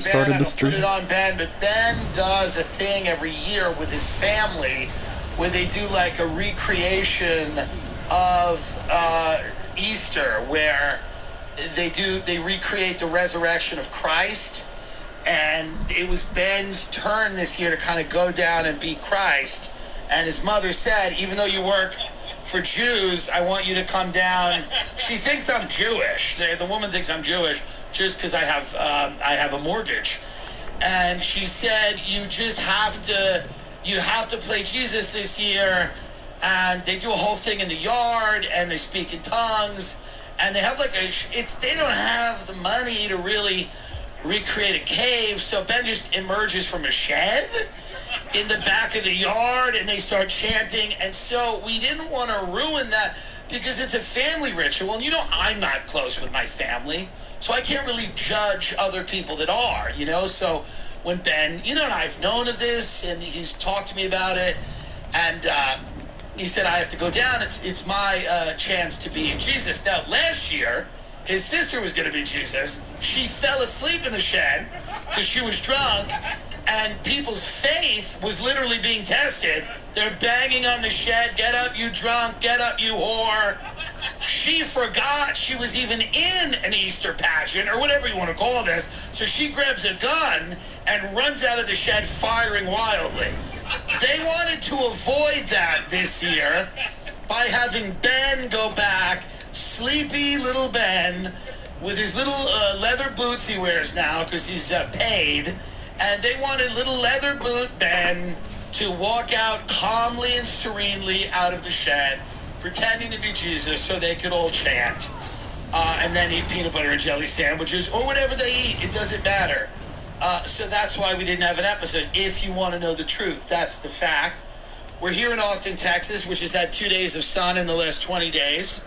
started the Put it stream. on Ben, but Ben does a thing every year with his family where they do like a recreation of Easter, where they recreate the resurrection of Christ, and it was Ben's turn this year to kind of go down and be Christ. And his mother said, even though you work for Jews, I want you to come down. She thinks I'm Jewish. The woman thinks I'm Jewish just because I have a mortgage. And she said, you have to play Jesus this year. And they do a whole thing in the yard, and they speak in tongues, and they have they don't have the money to really recreate a cave. So Ben just emerges from a shed in the back of the yard, and they start chanting. And so we didn't want to ruin that because it's a family ritual. And I'm not close with my family, so I can't really judge other people that are, So when Ben, and I've known of this, and he's talked to me about it, and he said, I have to go down. It's my chance to be Jesus. Now, last year, his sister was going to be Jesus. She fell asleep in the shed because she was drunk, and people's faith was literally being tested. They're banging on the shed, get up, you drunk, get up, you whore. She forgot she was even in an Easter pageant, or whatever you want to call this, so she grabs a gun and runs out of the shed firing wildly. They wanted to avoid that this year by having Ben go back, sleepy little Ben, with his little leather boots he wears now because he's paid, and they wanted little leather boot Ben to walk out calmly and serenely out of the shed, pretending to be Jesus so they could all chant, and then eat peanut butter and jelly sandwiches, or whatever they eat. It doesn't matter. So that's why we didn't have an episode. If you want to know the truth, that's the fact. We're here in Austin, Texas, which has had 2 days of sun in the last 20 days.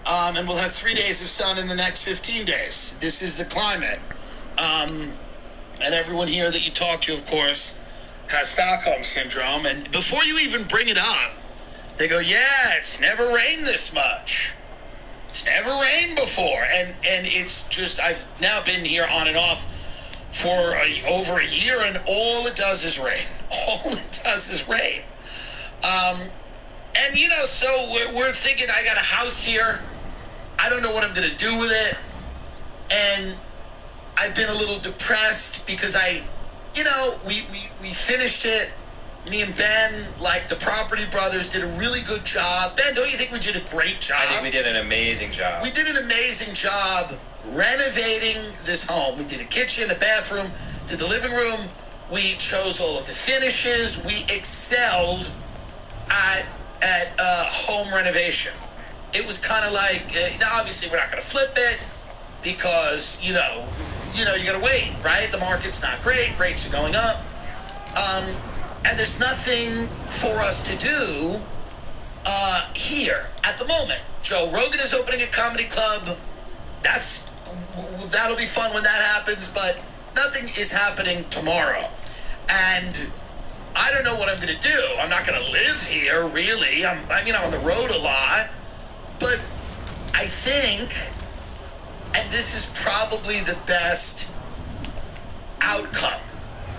And we'll have 3 days of sun in the next 15 days. This is the climate. And everyone here that you talk to, of course, has Stockholm Syndrome. And before you even bring it up, they go, yeah, it's never rained this much. It's never rained before. And it's just, I've now been here on and off for over a year, and all it does is rain. All it does is rain. And, so we're thinking, I got a house here. I don't know what I'm going to do with it. And I've been a little depressed because we finished it. Me and Ben, like the Property Brothers, did a really good job. Ben, don't you think we did a great job? I think we did an amazing job. We did an amazing job renovating this home. We did a kitchen, a bathroom, did the living room. We chose all of the finishes. We excelled at home renovation. It was kind of like, now obviously we're not going to flip it because, you got to wait, right? The market's not great. Rates are going up. And there's nothing for us to do here at the moment. Joe Rogan is opening a comedy club. That'll be fun when that happens, but nothing is happening tomorrow. And I don't know what I'm going to do. I'm not going to live here, really. I'm on the road a lot. But I think, and this is probably the best outcome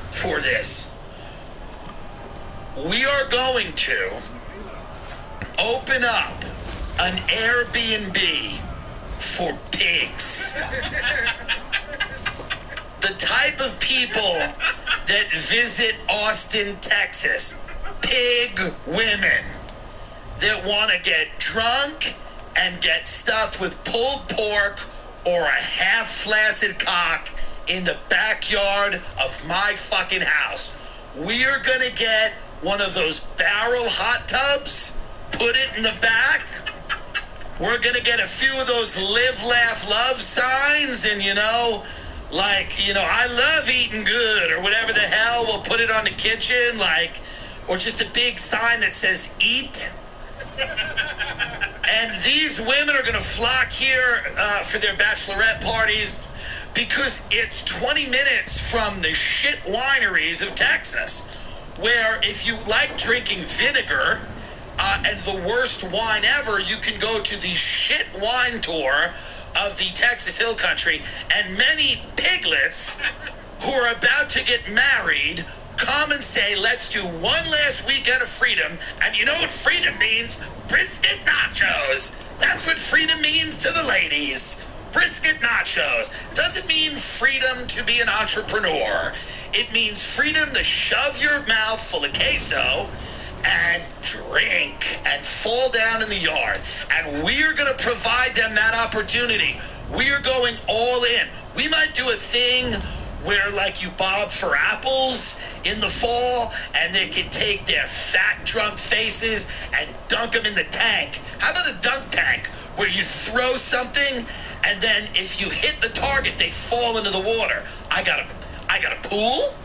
for this, we are going to open up an Airbnb for pigs. The type of people that visit Austin, Texas, pig women that want to get drunk and get stuffed with pulled pork or a half-flaccid cock in the backyard of my fucking house. We are going to get one of those barrel hot tubs, put it in the back. We're going to get a few of those live, laugh, love signs, and, I love eating good, or whatever the hell. We'll put it on the kitchen, or just a big sign that says eat. And these women are going to flock here for their bachelorette parties because it's 20 minutes from the shit wineries of Texas, where if you like drinking vinegar and the worst wine ever, you can go to the shit wine tour of the Texas Hill Country, and many piglets who are about to get married come and say, let's do one last weekend of freedom. And you know what freedom means? Brisket nachos. That's what freedom means to the ladies. Brisket nachos. Doesn't mean freedom to be an entrepreneur. It means freedom to shove your mouth full of queso and drink and fall down in the yard. And we're going to provide them that opportunity. We are going all in. We might do a thing where, like, you bob for apples in the fall, and they can take their fat, drunk faces and dunk them in the tank. How about a dunk tank where you throw something, and then if you hit the target, they fall into the water? I got a pool.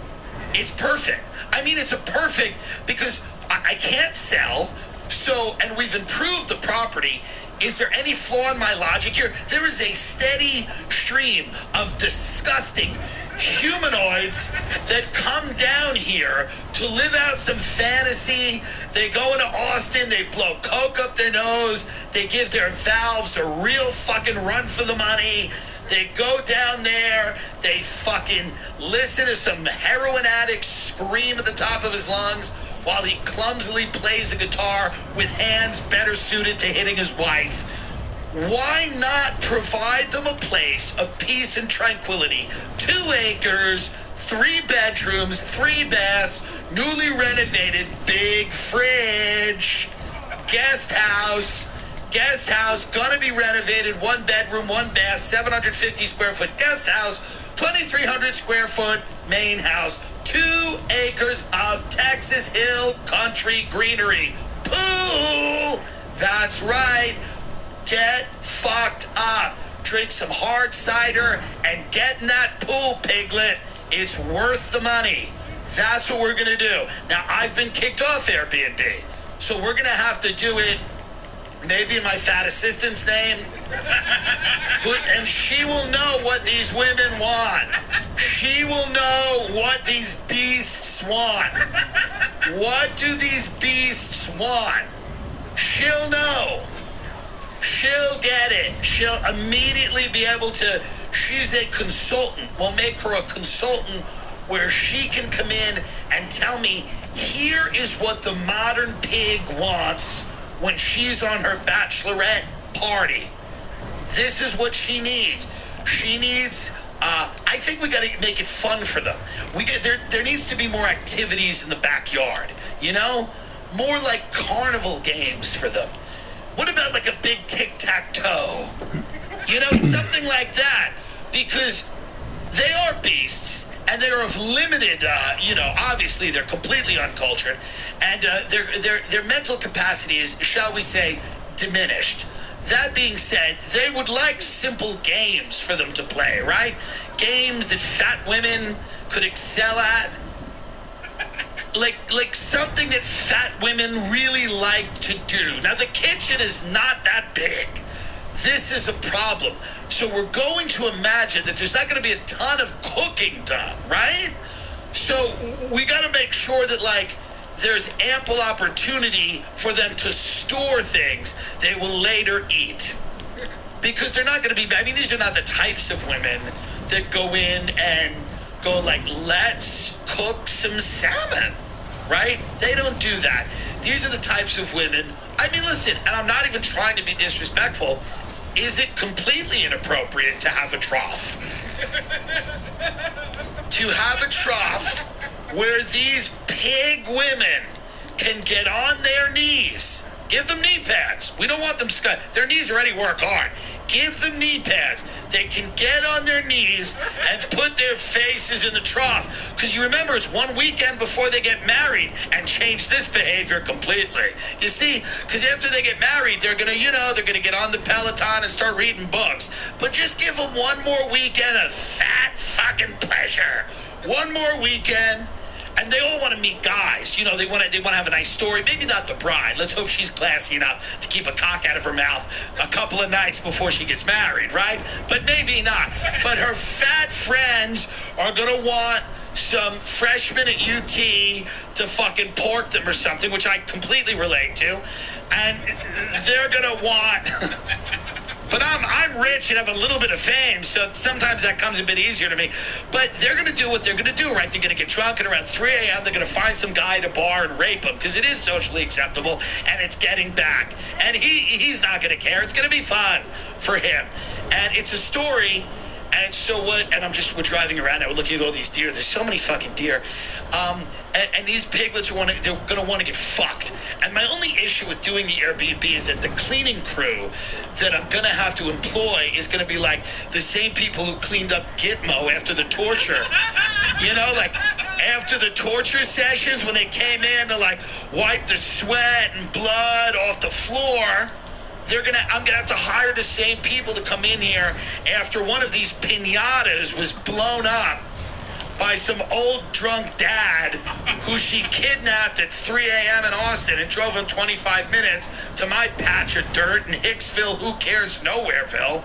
It's perfect. I mean, it's a perfect, because I can't sell, so, and we've improved the property. Is there any flaw in my logic here? There is a steady stream of disgusting humanoids that come down here to live out some fantasy. They go into Austin, they blow coke up their nose, they give their valves a real fucking run for the money. They go down there, they fucking listen to some heroin addict scream at the top of his lungs while he clumsily plays the guitar with hands better suited to hitting his wife. Why not provide them a place of peace and tranquility? 2 acres, 3 bedrooms, 3 baths, newly renovated, big fridge, guest house, gonna be renovated, 1 bedroom, 1 bath, 750 square foot guest house, 2,300 square foot main house, 2 acres of Texas Hill country greenery, pool. That's right. Get fucked up. Drink some hard cider and get in that pool, piglet. It's worth the money. That's what we're going to do. Now, I've been kicked off Airbnb, so we're going to have to do it maybe in my fat assistant's name. And she will know what these women want. She will know what these beasts want. What do these beasts want? She'll know. She'll get it. She'll immediately be able to. She's a consultant. We'll make her a consultant where she can come in and tell me, here is what the modern pig wants when she's on her bachelorette party. This is what she needs. She needs, I think we got to make it fun for them. There needs to be more activities in the backyard, you know? More like carnival games for them. What about like a big tic-tac-toe? You know, something like that. Because they are beasts, and they're of limited, obviously they're completely uncultured, and their mental capacity is, shall we say, diminished. That being said, they would like simple games for them to play, right? Games that fat women could excel at. Like something that fat women really like to do. Now, the kitchen is not that big. This is a problem. So we're going to imagine that there's not going to be a ton of cooking done, right? So we got to make sure that, like, there's ample opportunity for them to store things they will later eat. Because they're not going to be, I mean, these are not the types of women that go in and go like, let's cook some salmon, right? They don't do that. These are the types of women. I mean, listen, and I'm not even trying to be disrespectful. Is it completely inappropriate to have a trough? To have a trough where these pig women can get on their knees. Give them knee pads. We don't want them their knees already work hard. Give them knee pads. They can get on their knees and put their faces in the trough. Because you remember, it's 1 weekend before they get married, and change this behavior completely. You see, because after they get married, they're going to, they're going to get on the Peloton and start reading books. But just give them 1 more weekend of fat fucking pleasure. 1 more weekend. And they all want to meet guys. They want to have a nice story. Maybe not the bride. Let's hope she's classy enough to keep a cock out of her mouth a couple of nights before she gets married, right? But maybe not. But her fat friends are going to want some freshmen at UT to fucking pork them or something, which I completely relate to. And they're going to want But I'm rich and have a little bit of fame, so sometimes that comes a bit easier to me. But they're going to do what they're going to do, right? They're going to get drunk, and around 3 a.m. they're going to find some guy at a bar and rape him, because it is socially acceptable, and it's getting back. And he's not going to care. It's going to be fun for him. And it's a story. And so what? And we're driving around now. We're looking at all these deer. There's so many fucking deer. And these piglets they're going to want to get fucked. And my only issue with doing the Airbnb is that the cleaning crew that I'm going to have to employ is going to be like the same people who cleaned up Gitmo after the torture. You know, like after the torture sessions when they came in to like wipe the sweat and blood off the floor. I'm gonna have to hire the same people to come in here after one of these piñatas was blown up by some old drunk dad who she kidnapped at 3 a.m. in Austin and drove him 25 minutes to my patch of dirt in Hicksville, who cares, Nowhereville.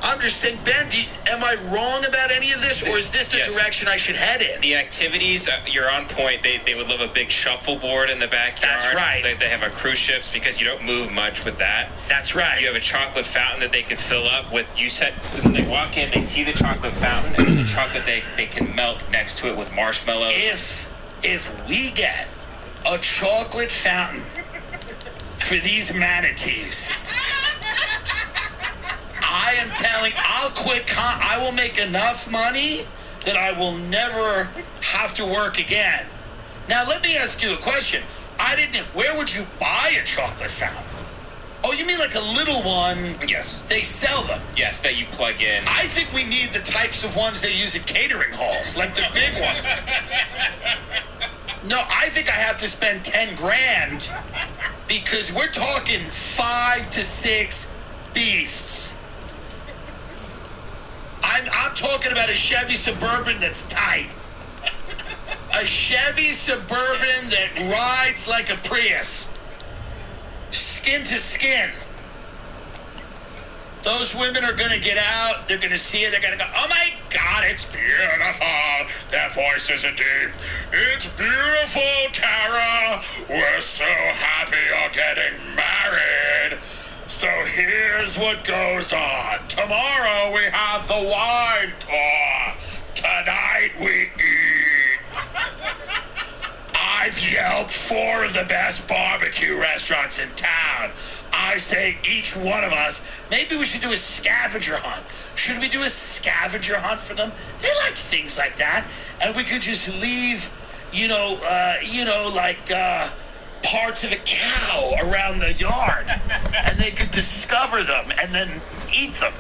I'm just saying, Ben, am I wrong about any of this, or is this the direction I should head in? The activities, you're on point. They would love a big shuffleboard in the backyard. That's right. They have a cruise ships because you don't move much with that. That's right. You have a chocolate fountain that they can fill up with. You said when they walk in, they see the chocolate fountain and the chocolate they can melt next to it with marshmallows. If we get a chocolate fountain for these manatees, I am telling, I'll quit. I will make enough money that I will never have to work again. Now, let me ask you a question. Where would you buy a chocolate fountain? Oh, you mean like a little one? Yes. They sell them. Yes, that you plug in. I think we need the types of ones they use at catering halls, like the big ones. No, I think I have to spend 10 grand because we're talking 5 to 6 beasts. I'm talking about a Chevy Suburban that's tight. A Chevy Suburban that rides like a Prius. Skin to skin. Those women are going to get out. They're going to see it. They're going to go, oh my God, it's beautiful. Their voices are deep. It's beautiful, Tara. We're so happy you're getting married. So here's what goes on. Tomorrow we have the wine tour. Tonight we eat. I've yelped 4 of the best barbecue restaurants in town. I say each one of us, maybe we should do a scavenger hunt. Should we do a scavenger hunt for them? They like things like that. And we could just leave, parts of a cow around the yard. And they could discover them and then eat them.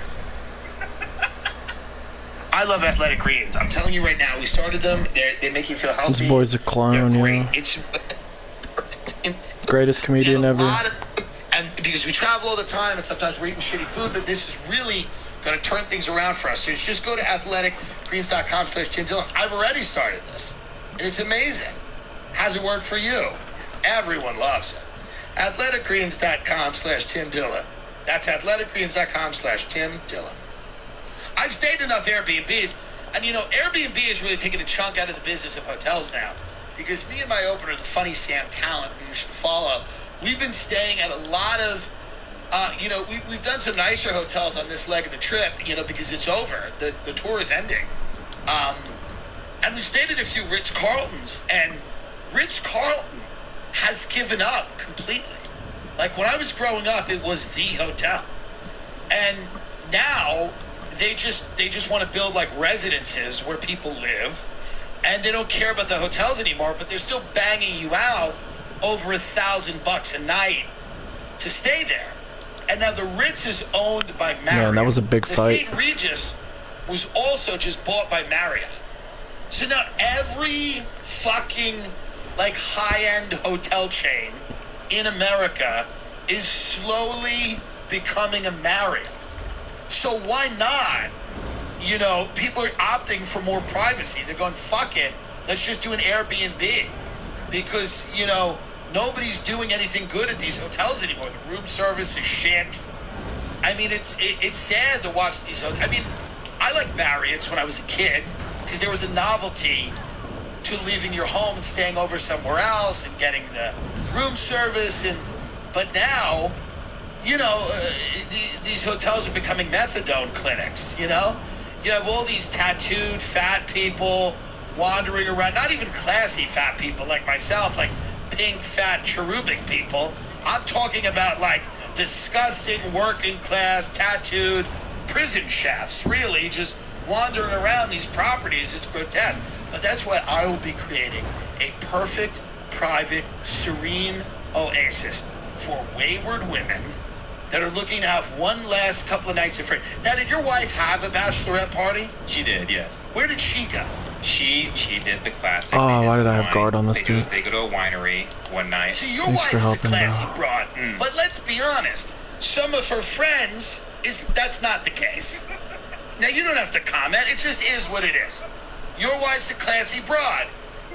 I love Athletic Greens. I'm telling you right now, we started them. They make you feel healthy. This boy's a clown, They're great. yeah. It's Greatest comedian ever. And because we travel all the time and sometimes we're eating shitty food, but this is really going to turn things around for us. So just go to athleticgreens.com/Tim Dillon. I've already started this, and it's amazing. How's it work for you? Everyone loves it. athleticgreens.com/Tim Dillon. That's athleticgreens.com/Tim Dillon. I've stayed in enough Airbnbs, and Airbnb is really taking a chunk out of the business of hotels now, because me and my opener, the Funny Sam Talent, who you should follow, we've been staying at a lot of, we've done some nicer hotels on this leg of the trip, because it's over. The tour is ending. And we've stayed at a few Ritz-Carltons, and Ritz-Carlton has given up completely. Like, when I was growing up, it was the hotel. And now they just want to build like residences where people live, and they don't care about the hotels anymore, but they're still banging you out over $1,000 a night to stay there. And now the Ritz is owned by Marriott. Man, that was a big fight. The St. Regis was also just bought by Marriott. So now every fucking like high-end hotel chain in America is slowly becoming a Marriott. So why not? People are opting for more privacy. They're going, fuck it, let's just do an Airbnb. Because, nobody's doing anything good at these hotels anymore. The room service is shit. I mean, it's sad to watch these hotels. I mean, I like Marriott's when I was a kid, because there was a novelty to leaving your home and staying over somewhere else and getting the room service. But now, you know, these hotels are becoming methadone clinics, you know? You have all these tattooed fat people wandering around, not even classy fat people like myself, like pink, fat, cherubic people. I'm talking about like disgusting working class, tattooed prison chefs, really, just wandering around these properties. It's grotesque. But that's why I will be creating a perfect, private, serene oasis for wayward women that are looking to have one last couple of nights of freedom. Now, did your wife have a bachelorette party? She did, yes. Where did she go? She did the classic. Oh, why did I have wine. guard on this dude? They go to a winery one night. See, your Thanks wife for is a helping, classy though. broad. But let's be honest, some of her friends, that's not the case. Now, you don't have to comment. It just is what it is. Your wife's a classy broad.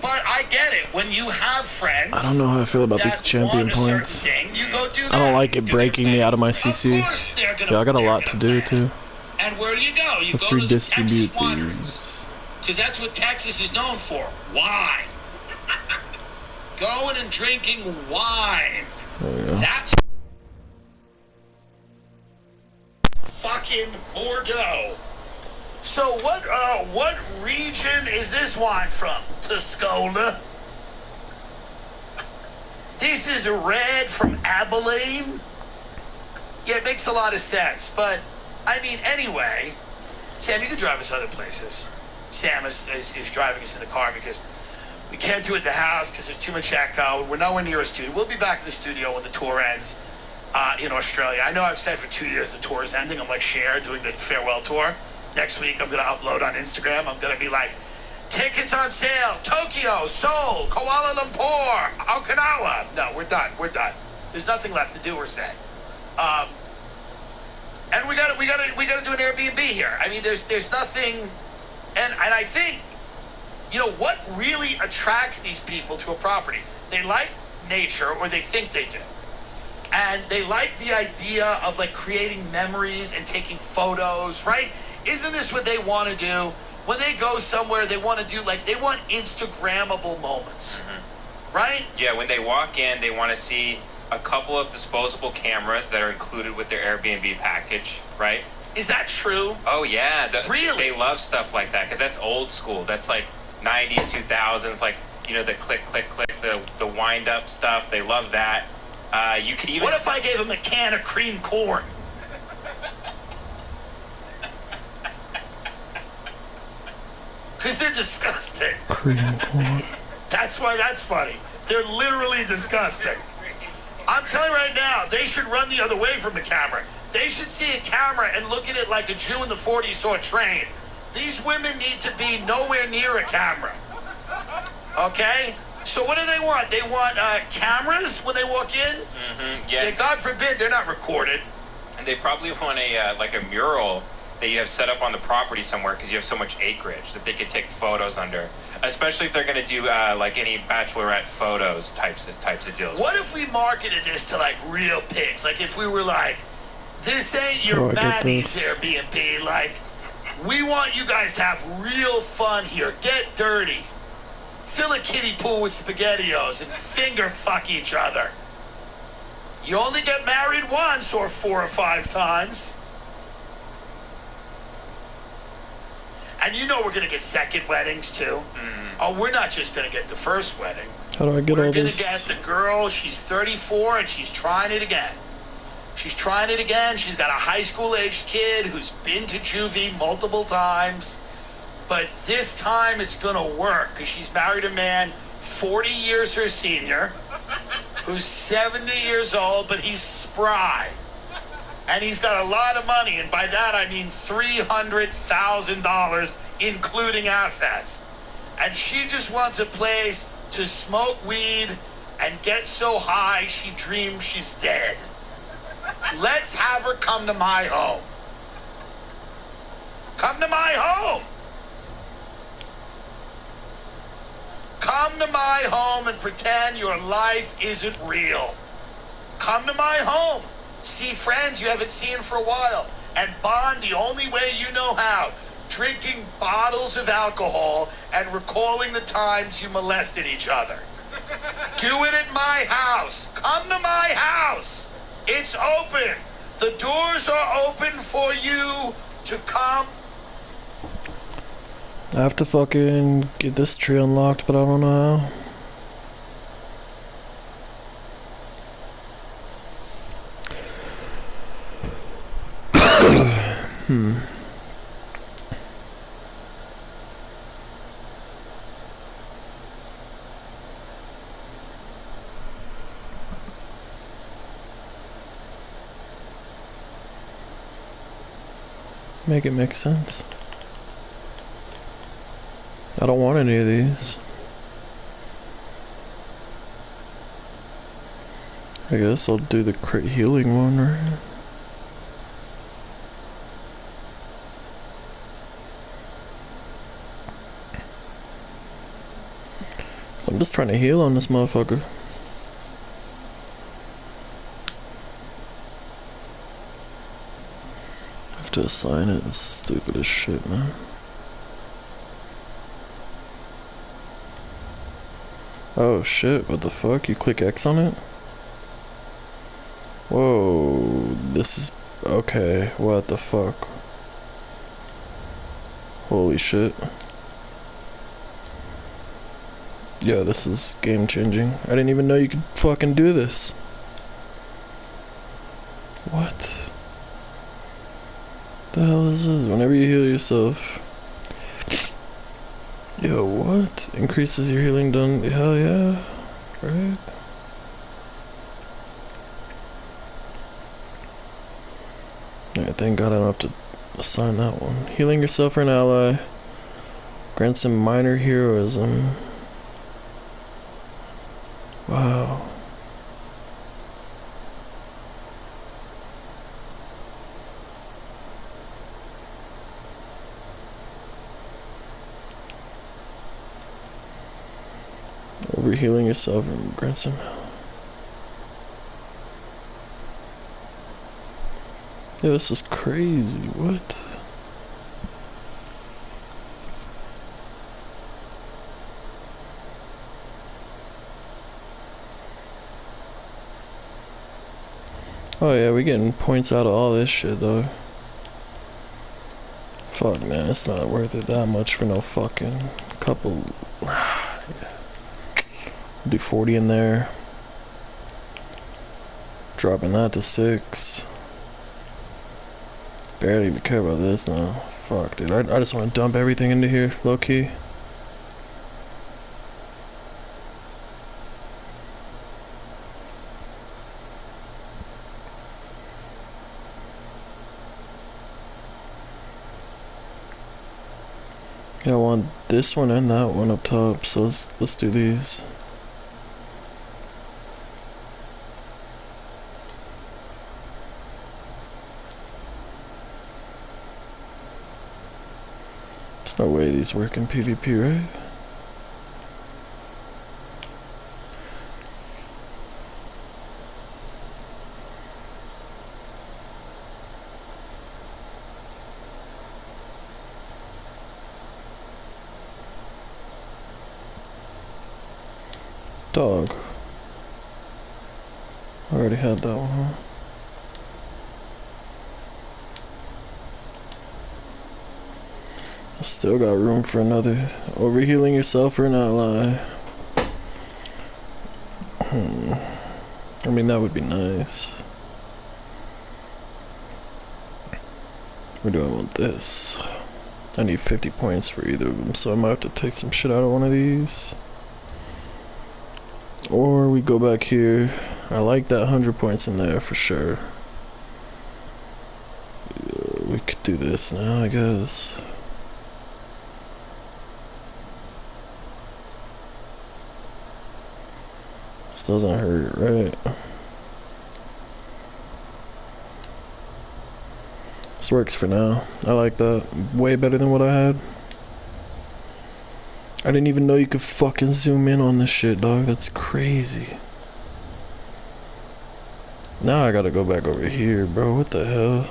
But I get it. When you have friends, I don't know how I feel about these that champion want a certain points. thing, you go do that. I don't like it breaking me out of my Of CC. course they're gonna- Yeah, I got a they're lot to gonna do plan. too. And where do you go? You Let's go to the redistribute Texas wineries. these. Because that's what Texas is known for. Wine. Going and drinking wine. There we go. That's fucking Bordeaux. So what region is this wine from? Tuscona. This is a red from Abilene. Yeah, it makes a lot of sense. But, I mean, anyway, Sam, you can drive us other places. Sam is driving us in the car because we can't do it in the house because there's too much echo. We're nowhere near a studio. We'll be back in the studio when the tour ends in Australia. I know I've said for 2 years the tour is ending. I'm like Cher doing the farewell tour. Next week I'm going to upload on Instagram. I'm going to be like, tickets on sale, Tokyo, Seoul, Kuala Lumpur, Okinawa. No, we're done. We're done. There's nothing left to do, we're saying. And we gotta do an Airbnb here. I mean, there's nothing, and I think, you know, what really attracts these people to a property? They like nature, or they think they do, and they like the idea of like creating memories and taking photos, right? Isn't this what they want to do? When they go somewhere, they want to do they want Instagrammable moments, right? Yeah, when they walk in, they want to see a couple of disposable cameras that are included with their Airbnb package, right? Is that true? Oh, yeah. Really? They love stuff like that because that's old school. That's like 90s, 2000s, like, you know, the click, click, click, the wind-up stuff. They love that. You could even... What if I gave them a can of cream corn? Because they're disgusting. Cream corn. That's why that's funny. They're literally disgusting. I'm telling you right now, they should run the other way from the camera. They should see a camera and look at it like a Jew in the 40s saw a train. These women need to be nowhere near a camera. Okay? So what do they want? They want cameras when they walk in? Yeah. God forbid they're not recorded. And they probably want a mural that you have set up on the property somewhere because you have so much acreage that they could take photos under. Especially if they're going to do like any bachelorette photos types of deals. What if we marketed this to like real pigs? Like if we were like, this ain't your Oh, I get Maddie's this. Airbnb. Like, we want you guys to have real fun here. Get dirty. Fill a kiddie pool with SpaghettiOs and finger fuck each other. You only get married once or 4 or 5 times. And you know we're going to get second weddings too. Oh, we're not just going to get the first wedding. How do I get We're all going to this? get the girl, she's 34 and she's trying it again. She's trying it again. She's got a high school-aged kid who's been to juvie multiple times. But this time it's going to work because she's married a man 40 years her senior who's 70 years old, but he's spry. And he's got a lot of money, and by that I mean $300,000, including assets. And she just wants a place to smoke weed and get so high she dreams she's dead. Let's have her come to my home. Come to my home. Come to my home and pretend your life isn't real. Come to my home. See friends you haven't seen for a while. And bond the only way you know how. Drinking bottles of alcohol and recalling the times you molested each other. Do it at my house. Come to my house. It's open. The doors are open for you to come. I have to fucking get this tree unlocked, but I don't know how. Make it make sense. I don't want any of these. I guess I'll do the crit healing one, right? So I'm just trying to heal on this motherfucker. I have to assign it. It's stupid as shit, man. Oh shit, what the fuck? You click X on it? Whoa, this is... okay, what the fuck? Holy shit. Yeah, this is game changing. I didn't even know you could fucking do this. What? The hell is this? Whenever you heal yourself. Yo, what? Increases your healing done. Hell yeah. Right? Alright, thank God I don't have to assign that one. Healing yourself or an ally grants him minor heroism. Wow. Overhealing yourself and grants him. Yeah, this is crazy. What? Oh yeah, we getting points out of all this shit though. Fuck man, it's not worth it that much for no fucking couple. Do 40 in there. Dropping that to 6. Barely even care about this now. Fuck dude, I just want to dump everything into here, low key. Yeah, I want this one and that one up top, so let's do these. There's no way these work in PvP, right? Dog. I already had that one, huh? I still got room for another. Overhealing yourself or an ally. I mean, that would be nice. Or do I want this? I need 50 points for either of them, so I might have to take some shit out of one of these. Or we go back here. I like that 100 points in there for sure. We could do this now, I guess. This doesn't hurt, right? This works for now. I like that. Way better than what I had. I didn't even know you could fucking zoom in on this shit, dog. That's crazy. Now I gotta go back over here, bro. What the hell?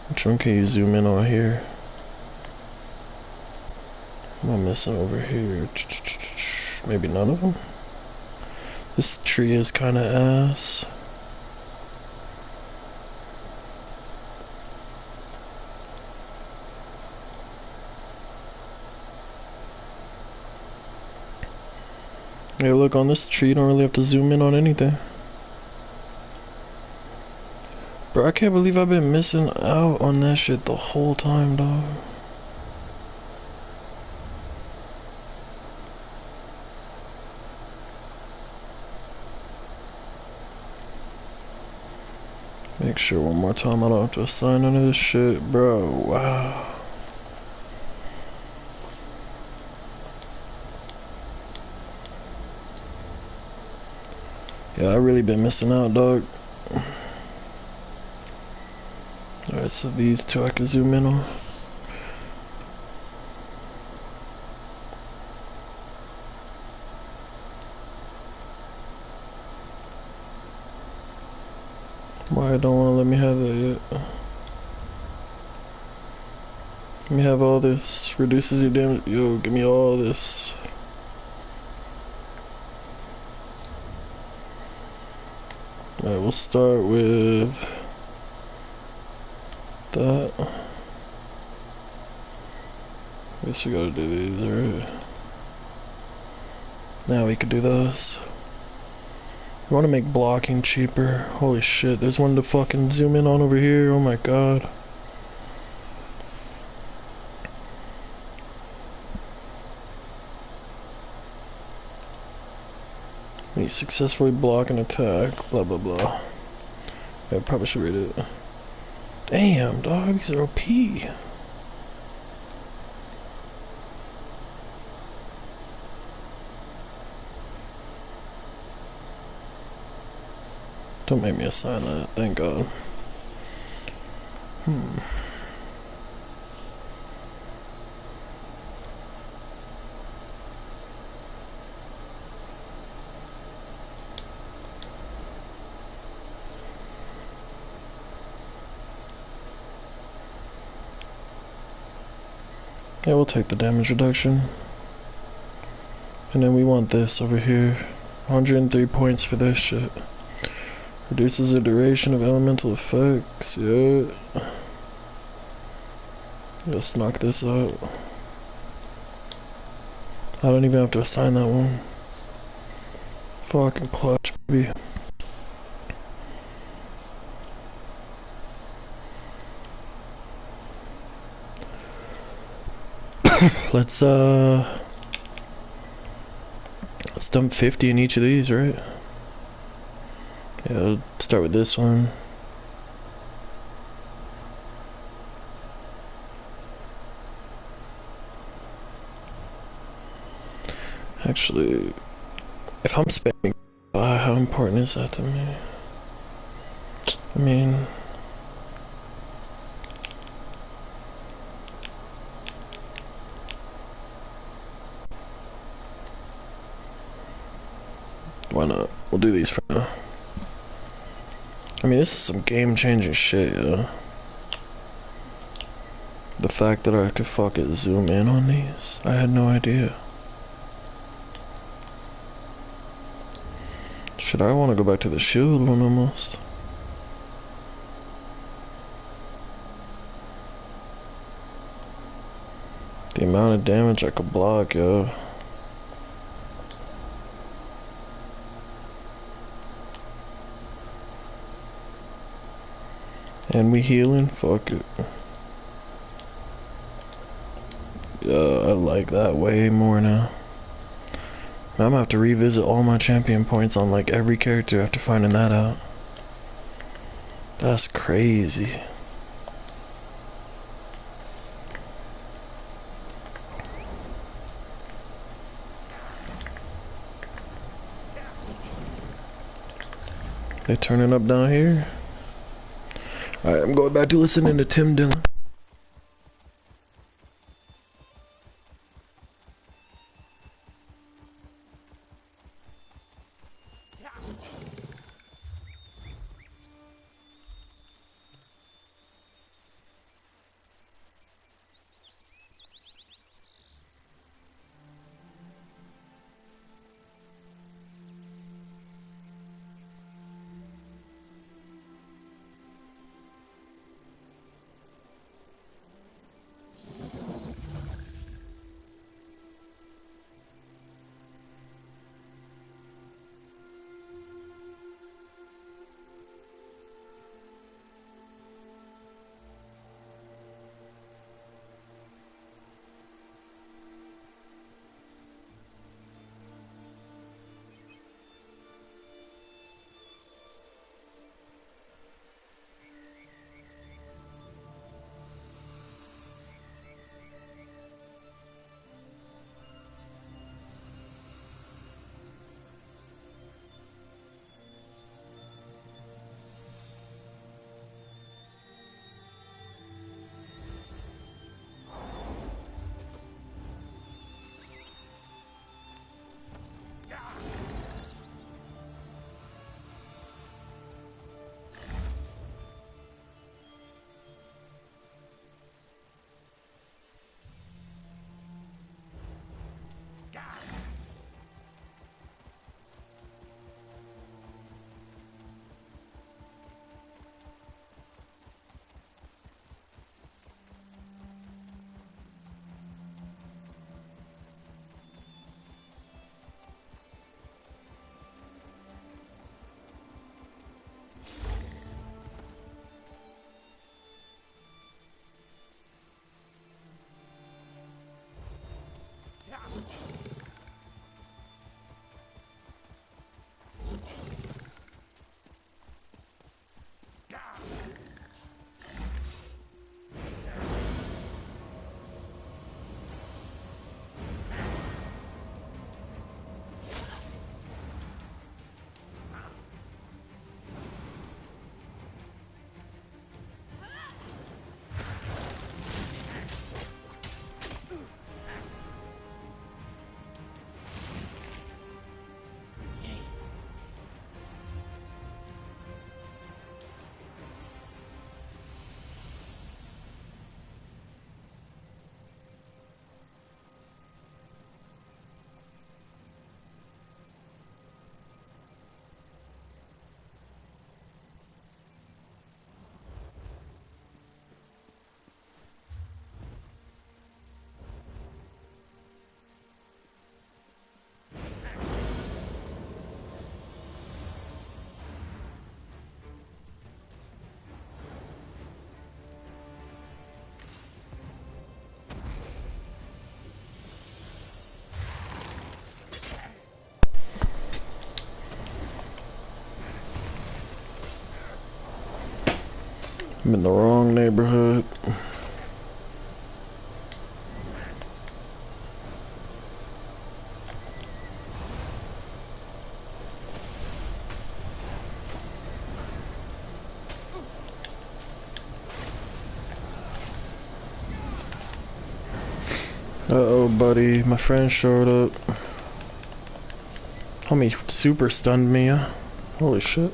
Which one can you zoom in on here? What am I missing over here? Maybe none of them? This tree is kind of ass. Hey, look, on this tree, you don't really have to zoom in on anything. Bro, I can't believe I've been missing out on that shit the whole time, dog. Make sure one more time I don't have to assign none of this shit, bro. Wow. Yeah, I really been missing out, dog. Alright, so these two I can zoom in on. Why don't want to let me have that yet? Let me have all this. Reduces your damage. Yo, give me all this. Alright, we'll start with that. Guess we gotta do these, alright. Now we could do those. We want to make blocking cheaper. Holy shit, there's one to fucking zoom in on over here. Oh my god. We successfully block an attack. Blah blah blah. I probably should read it. Damn, dog, these are OP. Don't make me assign that, thank God. Yeah, we'll take the damage reduction. And then we want this over here. 103 points for this shit. Reduces the duration of elemental effects, yeah. Let's knock this out. I don't even have to assign that one. Fucking clutch, baby. Let's dump 50 in each of these, right? Yeah, I'll start with this one. Actually, if I'm spamming, how important is that to me? I mean, why not? We'll do these for now. I mean, this is some game-changing shit, yeah. The fact that I could fucking zoom in on these, I had no idea. Should I want to go back to the shield one almost? The amount of damage I could block, yo. And we healing? Fuck it. Yeah, I like that way more now. I'm gonna have to revisit all my champion points on like every character after finding that out. That's crazy. They turning up down here? Alright, I'm going back to listening to Tim Dillon. I'm in the wrong neighborhood. Uh-oh, buddy. My friend showed up. Homie super stunned me. Holy shit.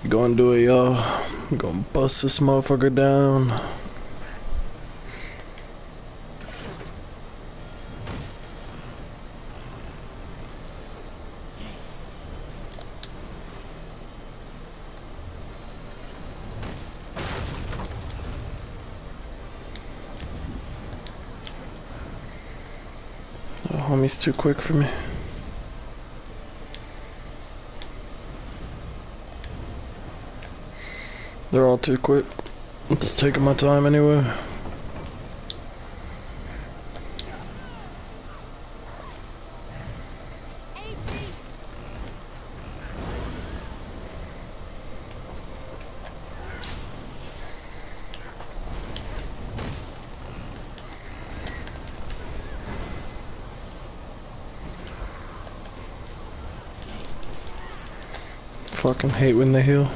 Gonna do it, y'all. I'm gonna bust this motherfucker down. homie's too quick for me. They're all too quick. I'm just taking my time anyway. Fucking hate when they heal.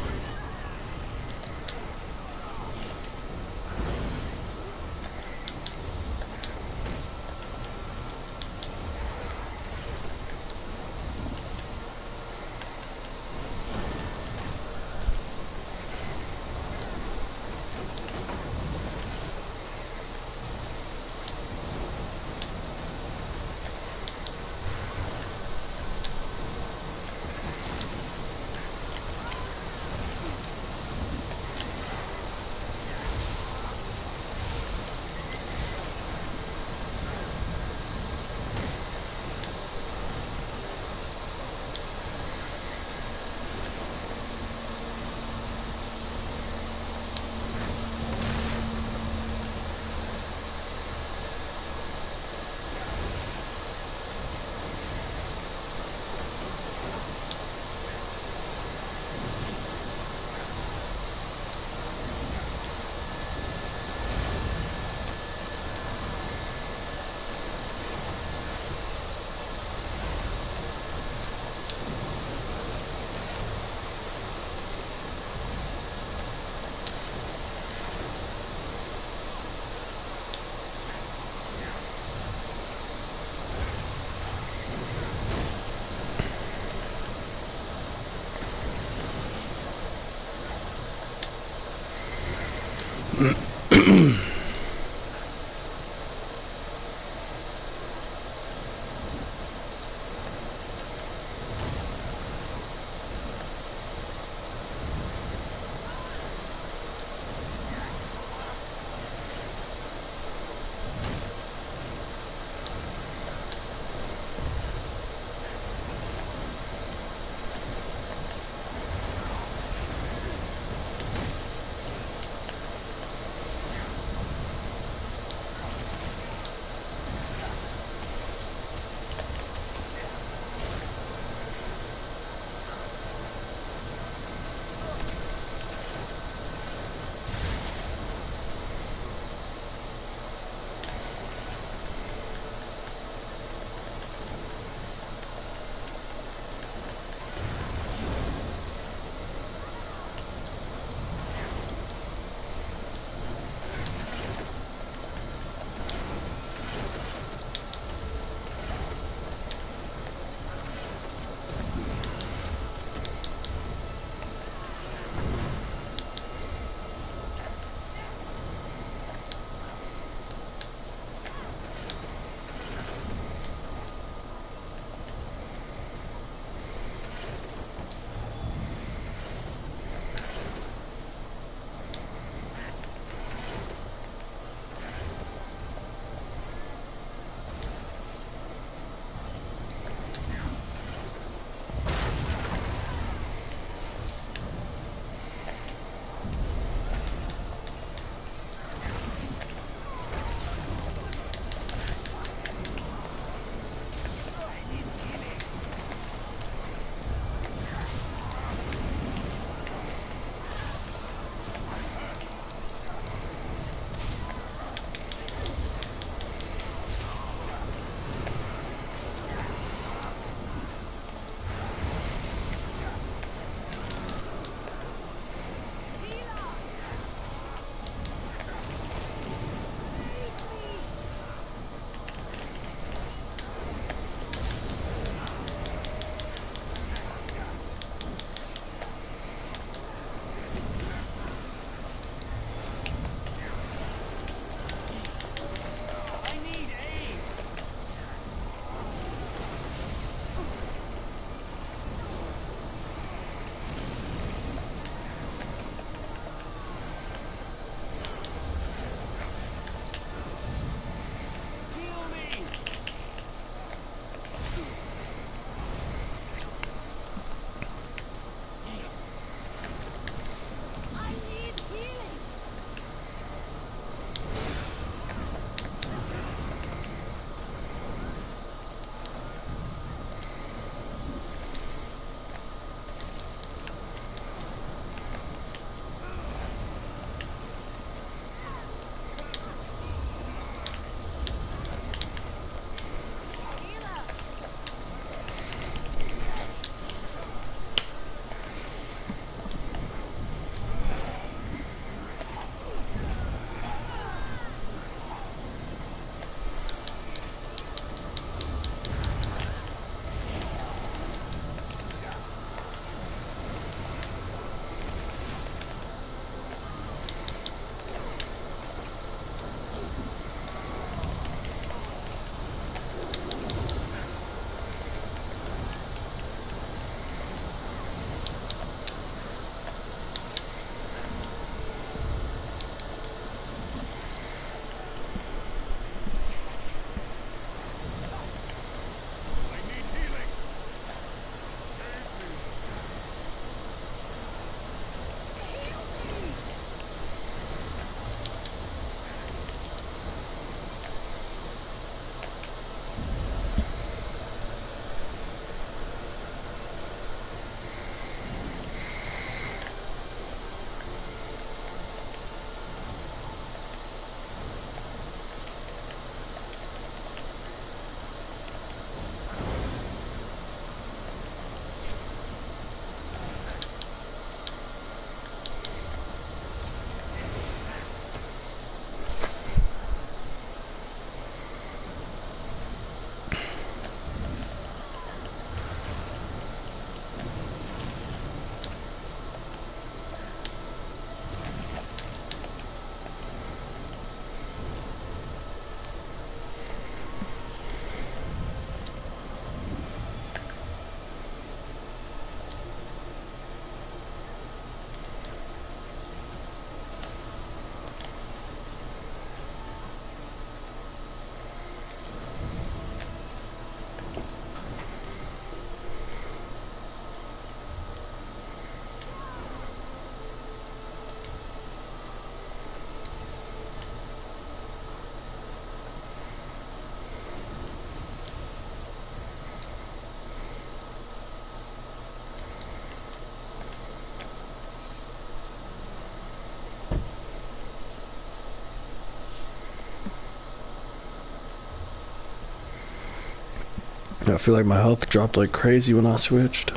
I feel like my health dropped like crazy when I switched.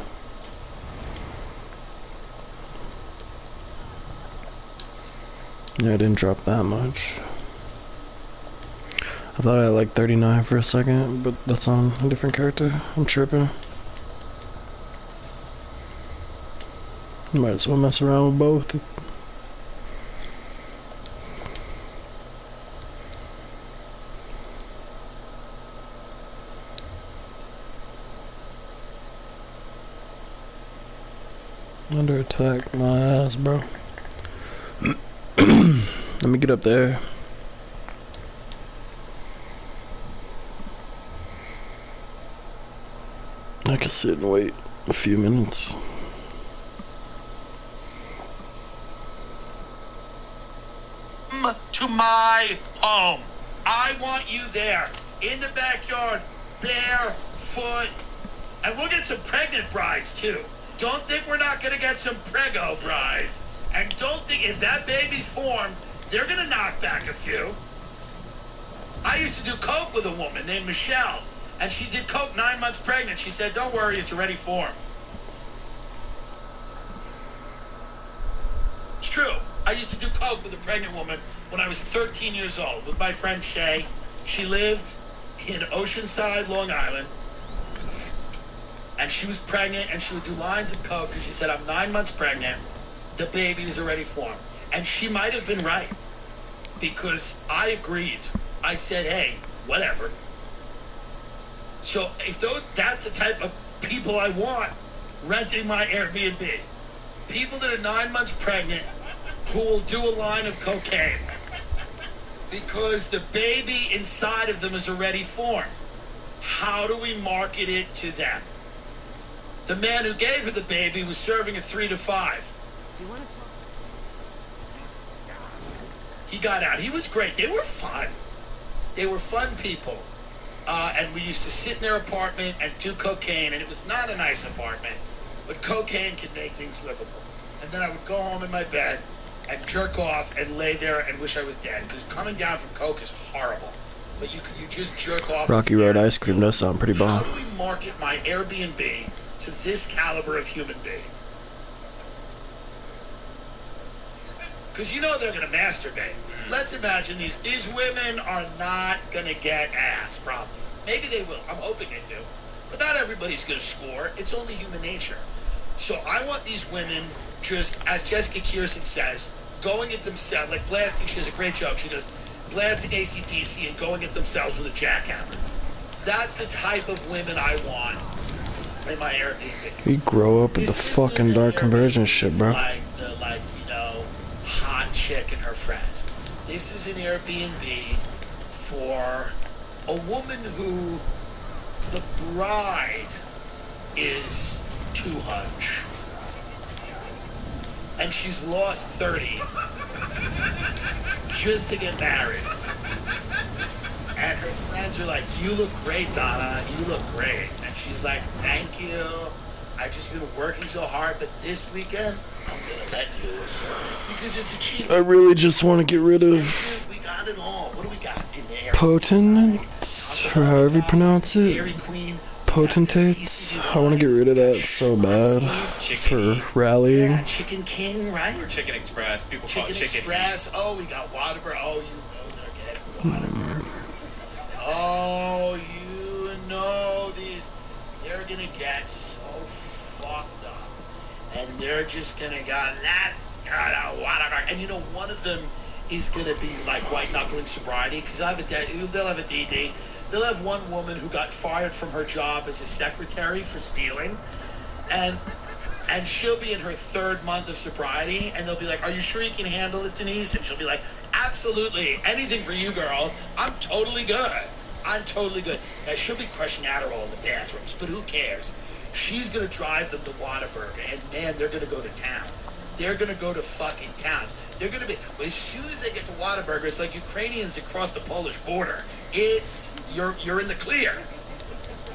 Yeah, it didn't drop that much. I thought I had like 39 for a second, but that's on a different character. I'm tripping. Might as well mess around with both. Under attack, my ass, bro. Let me get up there. I can sit and wait a few minutes. To my home. I want you there in the backyard, barefoot, and we'll get some pregnant brides too. Don't think we're not gonna get some prego brides, and don't think if that baby's formed, they're gonna knock back a few. I used to do coke with a woman named Michelle, and she did coke 9 months pregnant. She said, "Don't worry, it's already formed." It's true. I used to do coke with a pregnant woman when I was 13 years old with my friend Shay. She lived in Oceanside, Long Island. And she was pregnant, and she would do lines of coke because she said, "I'm 9 months pregnant. The baby is already formed." And she might have been right because I agreed. I said, "Hey, whatever." So if that's the type of people I want renting my Airbnb. People that are 9 months pregnant who will do a line of cocaine because the baby inside of them is already formed. How do we market it to them? The man who gave her the baby was serving a 3 to 5. He got out. He was great. They were fun. They were fun people. And we used to sit in their apartment and do cocaine, and it was not a nice apartment, but cocaine can make things livable. And then I would go home in my bed and jerk off and lay there and wish I was dead, because coming down from coke is horrible. But you just jerk off. Rocky Road ice cream does sound pretty bomb. How do we market my Airbnb to this caliber of human being? Because you know they're going to masturbate. Let's imagine these women are not going to get ass, probably. Maybe they will. I'm hoping they do. But not everybody's going to score. It's only human nature. So I want these women just, as Jessica Kirsten says, going at themselves, like blasting. She has a great joke. She goes, blasting AC/DC and going at themselves with a jackhammer. That's the type of women I want in my Airbnb. We grow up with the fucking dark conversion shit, bro. Like hot chick and her friends. This is an Airbnb for a woman who the bride is too hunch. And she's lost 30 just to get married. And her friends are like, "You look great, Donna. You look great." And she's like, "Thank you. I've just been working so hard, but this weekend I'm gonna let loose because it's a cheap." I really just want to get rid of We got it all. What do we got in there? potentates, or however you pronounce it. Dairy Queen. Potentates. I want to get rid of that so bad for rallying. Yeah, Chicken King, right? Or Chicken Express. People call it Chicken Express. Oh, we got Whataburger. Oh, you know they're getting Whataburger. Oh, you know these. They're gonna get so fucked up, and they're just gonna go, "Let's go to Whataburger." And you know, one of them is gonna be like white knuckling sobriety, because they'll have a DD. They'll have one woman who got fired from her job as a secretary for stealing, and she'll be in her 3rd month of sobriety, and they'll be like, "Are you sure you can handle it, Denise?" And she'll be like, "Absolutely, anything for you girls. I'm totally good. I'm totally good." Now, she'll be crushing Adderall in the bathrooms, but who cares? She's gonna drive them to Whataburger, and man, they're gonna go to town. They're gonna go to fucking towns. They're gonna be, as soon as they get to Whataburger, it's like Ukrainians across the Polish border. It's, you're in the clear.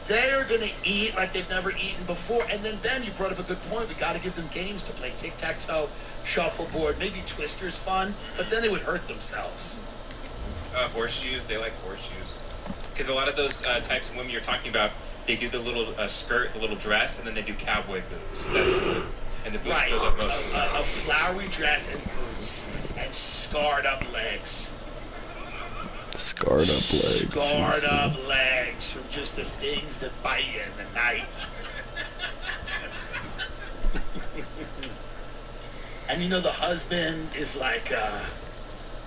They're gonna eat like they've never eaten before. And then Ben, you brought up a good point. We gotta give them games to play. Tic-tac-toe, shuffleboard, maybe Twister's fun, but then they would hurt themselves. Horseshoes, they like horseshoes. Because a lot of those types of women you're talking about, they do the little skirt, the little dress, and then they do cowboy boots. That's the look. And the boots goes up most of the time. A flowery dress and boots and scarred up legs. Scarred up legs. Scarred up legs from just the things that bite you in the night. And you know the husband is like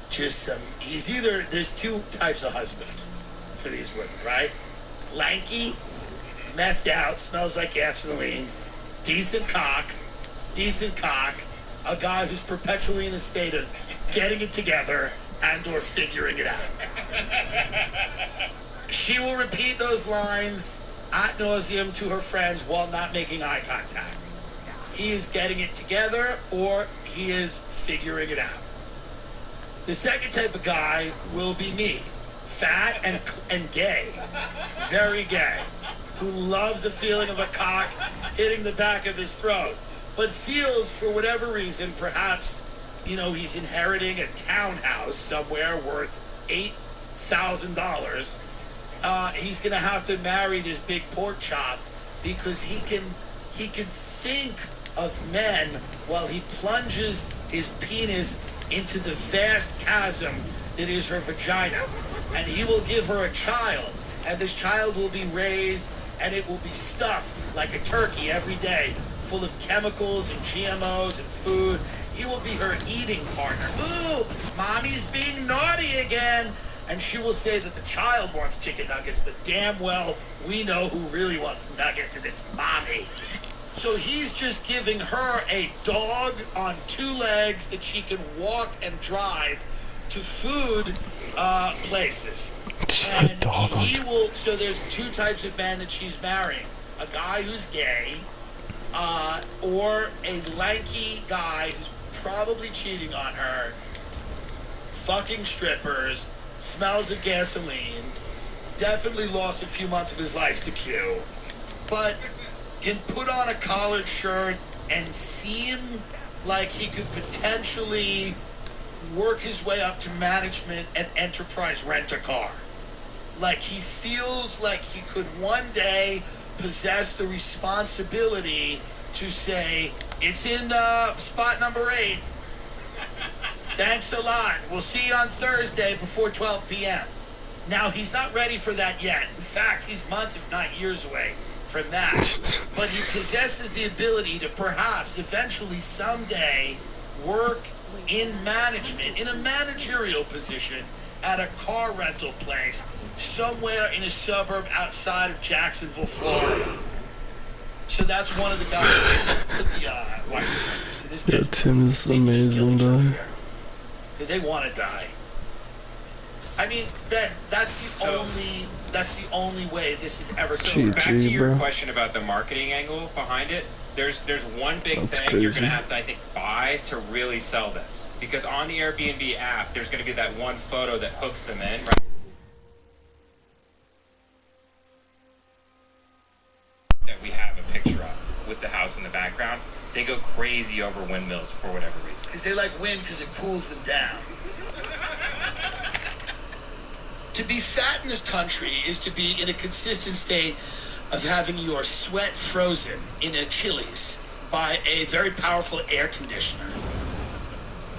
he's either, there's two types of husband for these women, right? Lanky, methed out, smells like gasoline, decent cock, a guy who's perpetually in a state of getting it together and or figuring it out. She will repeat those lines ad nauseum to her friends while not making eye contact. He is getting it together or he is figuring it out. The second type of guy will be me, fat and gay, very gay, who loves the feeling of a cock hitting the back of his throat, but feels for whatever reason, perhaps, he's inheriting a townhouse somewhere worth $8,000. He's gonna have to marry this big pork chop because he can think of men while he plunges his penis into the vast chasm that is her vagina. And he will give her a child, and this child will be raised, and it will be stuffed like a turkey every day, full of chemicals and GMOs and food. He will be her eating partner. Ooh, mommy's being naughty again. And she will say that the child wants chicken nuggets, but damn well we know who really wants nuggets, and it's mommy. So he's just giving her a dog on two legs that she can walk and drive to food places. And he will, so there's two types of men that she's marrying. A guy who's gay, or a lanky guy who's probably cheating on her, fucking strippers, smells of gasoline, definitely lost a few months of his life to Q, but can put on a collared shirt and seem like he could potentially work his way up to management at Enterprise Rent-A-Car. Like he feels like he could one day possess the responsibility to say, it's in spot number 8. Thanks a lot. We'll see you on Thursday before 12 p.m. Now, he's not ready for that yet. In fact, he's months, if not years away from that. But he possesses the ability to perhaps eventually someday work in management, in a managerial position at a car rental place somewhere in a suburb outside of Jacksonville, Florida. So that's one of the guys with the white pretenders. So this yeah, Tim is amazing, though. Because they want to die. I mean, Ben, that's the only way this is ever. So back to your question about the marketing angle behind it. There's one big thing you're gonna have to, I think, buy to really sell this. Because on the Airbnb app, there's gonna be that one photo that hooks them in, right? That we have a picture of with the house in the background. They go crazy over windmills for whatever reason. Because they like wind because it cools them down. To be fat in this country is to be in a consistent state of having your sweat frozen in a Chili's by a very powerful air conditioner.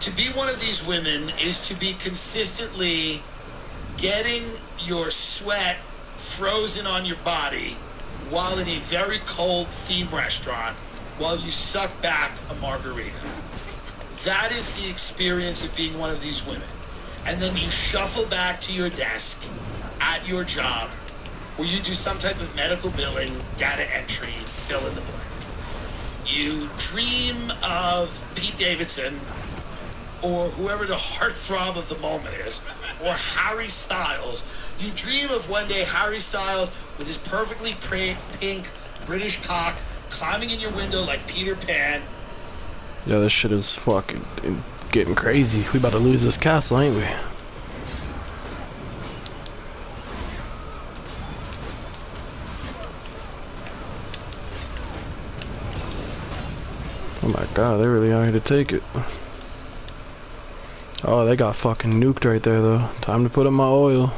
To be one of these women is to be consistently getting your sweat frozen on your body while in a very cold theme restaurant while you suck back a margarita. That is the experience of being one of these women. And then you shuffle back to your desk at your job where you do some type of medical billing, data entry, fill in the blank. You dream of Pete Davidson or whoever the heartthrob of the moment is, or Harry Styles. You dream of one day Harry Styles with his perfectly pink British cock climbing in your window like Peter Pan. Yeah, this shit is fucking getting crazy. We about to lose this castle, ain't we? Oh my god, they really are here to take it. Oh, they got fucking nuked right there though. Time to put up my oil.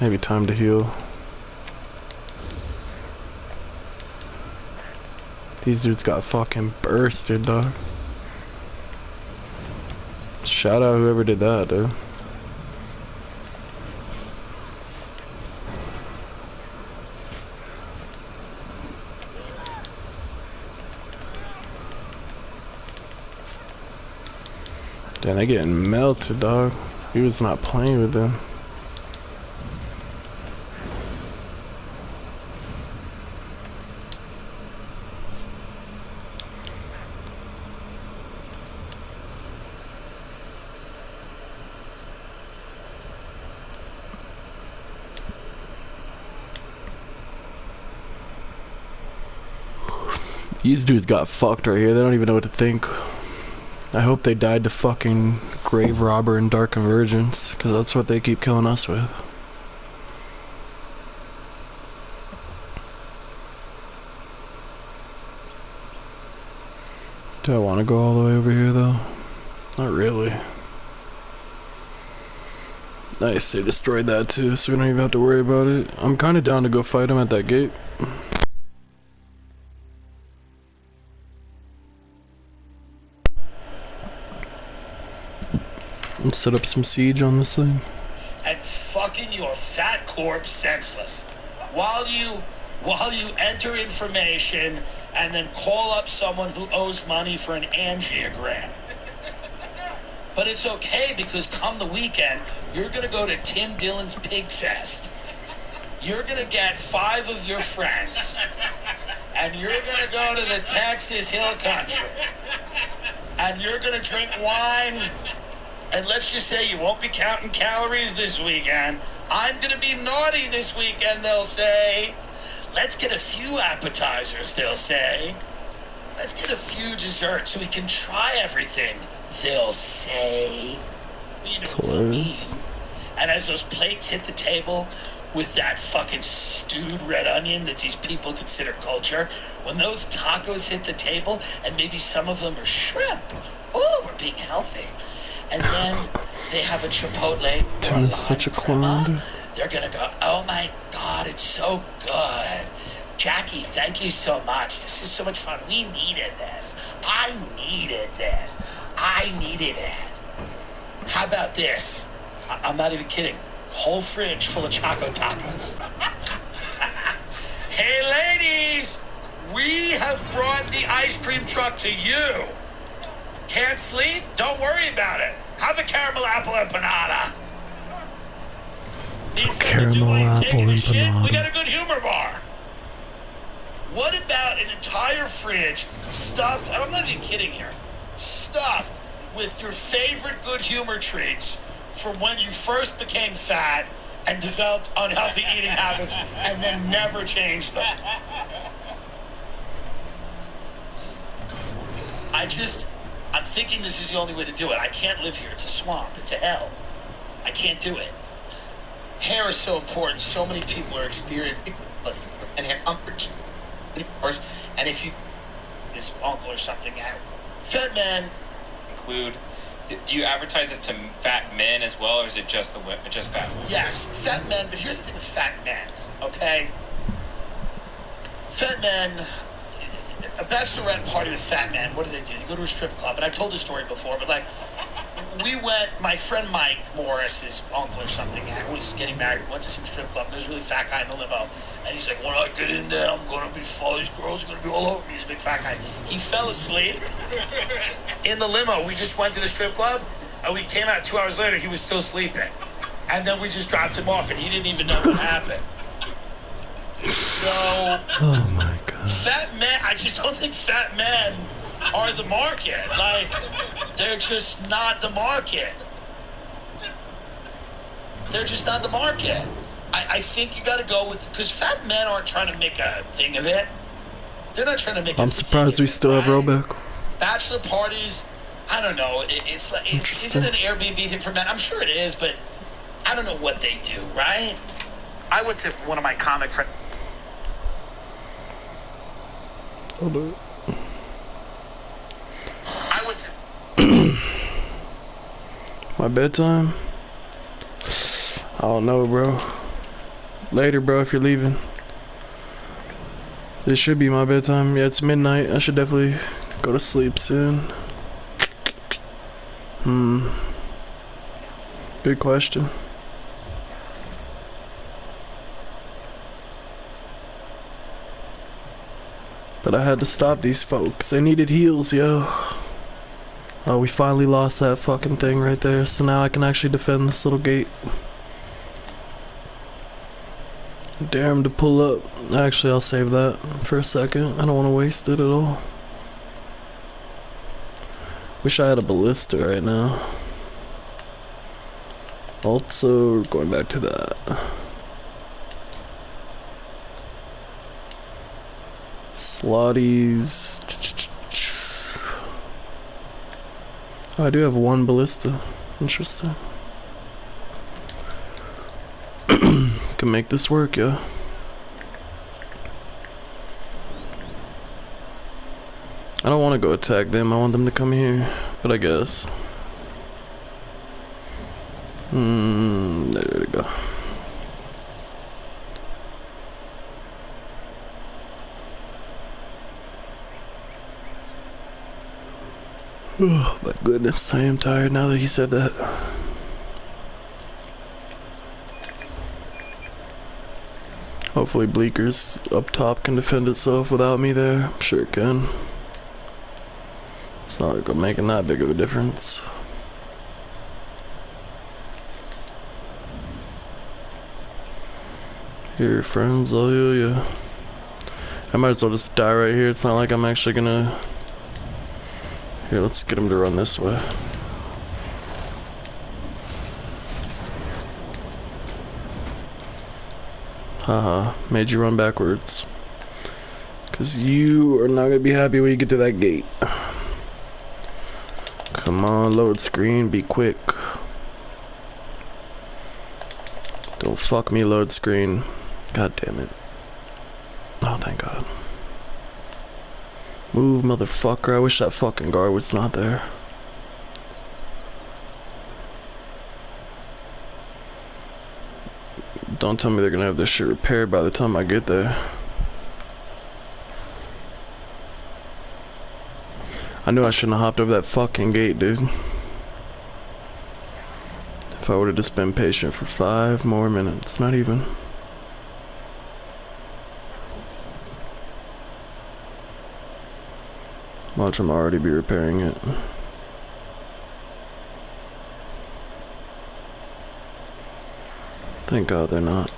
Maybe time to heal. These dudes got fucking bursted, dog. Shout out whoever did that, dude. Damn, they getting melted, dog. He was not playing with them. These dudes got fucked right here. They don't even know what to think. I hope they died to fucking Grave Robber and Dark Convergence, because that's what they keep killing us with. Do I want to go all the way over here, though? Not really. Nice, they destroyed that too, so we don't even have to worry about it. I'm kind of down to go fight them at that gate. Let's set up some siege on this thing. And fucking your fat corpse senseless. While you enter information and then call up someone who owes money for an angiogram. But it's okay, because come the weekend, you're gonna go to Tim Dillon's Pig Fest. You're gonna get 5 of your friends, and you're gonna go to the Texas Hill Country, and you're gonna drink wine. And let's just say you won't be counting calories this weekend. I'm going to be naughty this weekend, they'll say. Let's get a few appetizers, they'll say. Let's get a few desserts so we can try everything, they'll say. You know what I mean? And as those plates hit the table with that fucking stewed red onion that these people consider culture, when those tacos hit the table, and maybe some of them are shrimp. Oh, we're being healthy. And then they have a chipotle. Tim is such a clown. They're gonna go, oh my god, it's so good. Jackie, thank you so much. This is so much fun. We needed this. I needed this. I needed it. How about this? I'm not even kidding. Whole fridge full of Choco Tacos. Hey ladies, we have brought the ice cream truck to you. Can't sleep? Don't worry about it. Have a caramel apple empanada. Need something to do while you're taking a shit? We got a good humor bar. What about an entire fridge stuffed, and I'm not even kidding here, stuffed with your favorite good humor treats from when you first became fat and developed unhealthy eating habits and then never changed them? I'm thinking this is the only way to do it. I can't live here. It's a swamp. It's a hell. I can't do it. Hair is so important. So many people are experiencing and hair. And if you, his uncle or something, fat men include. Do you advertise this to fat men as well, or is it just just fat men? Yes, fat men. But here's the thing with fat men. Okay, fat men. A bachelorette party with fat men, what do? They go to a strip club, and I've told this story before, but like, we went, my friend Mike Morris, uncle or something, was getting married, went to some strip club, and there's a really fat guy in the limo, and he's like, when I get in there, I'm going to be full, these girls are going to be all over me, he's a big fat guy. He fell asleep in the limo. We just went to the strip club, and we came out 2 hours later, he was still sleeping. And then we just dropped him off, and he didn't even know what happened. So, oh my god. Fat men, I just don't think fat men are the market. Like, they're just not the market. They're just not the market. I think you got to go with, because fat men aren't trying to make a thing of it. They're not trying to make. I'm surprised we still have rollback. Bachelor parties, I don't know. It's like, is it an Airbnb thing for men? I'm sure it is, but I don't know what they do. Right? I went to one of my comic friends. Hold on. I would say My bedtime? I don't know, bro. Later, bro, if you're leaving. This should be my bedtime. Yeah, it's midnight. I should definitely go to sleep soon. Good question. But I had to stop these folks. They needed heals, yo. Oh, we finally lost that fucking thing right there. So now I can actually defend this little gate. Dare him to pull up. Actually, I'll save that for a second. I don't want to waste it at all. Wish I had a ballista right now. Also, going back to that. Slotties. Oh, I do have one ballista. Interesting. Can make this work, yeah. I don't want to go attack them. I want them to come here, but I guess. There we go. Oh my goodness, I am tired now that he said that. Hopefully Bleeker's up top can defend itself without me there. I'm sure it can. It's not like making that big of a difference. Here, friends, I'll heal you. I might as well just die right here. It's not like I'm actually gonna... Here, let's get him to run this way. Haha, made you run backwards. Cause you are not gonna be happy when you get to that gate. Come on, load screen, be quick. Don't fuck me, load screen. God damn it. Oh, thank God. Move, motherfucker. I wish that fucking guard was not there. Don't tell me they're gonna have this shit repaired by the time I get there. I knew I shouldn't have hopped over that fucking gate, dude. If I would've just been patient for 5 more minutes, not even. Watch them already be repairing it. Thank God they're not.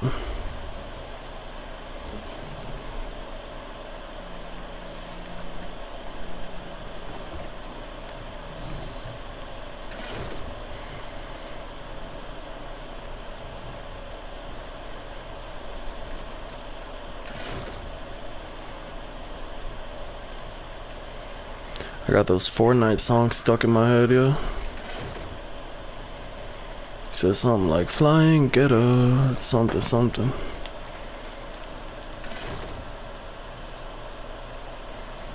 I got those Fortnite songs stuck in my head, yeah. He says something like flying getter, something something.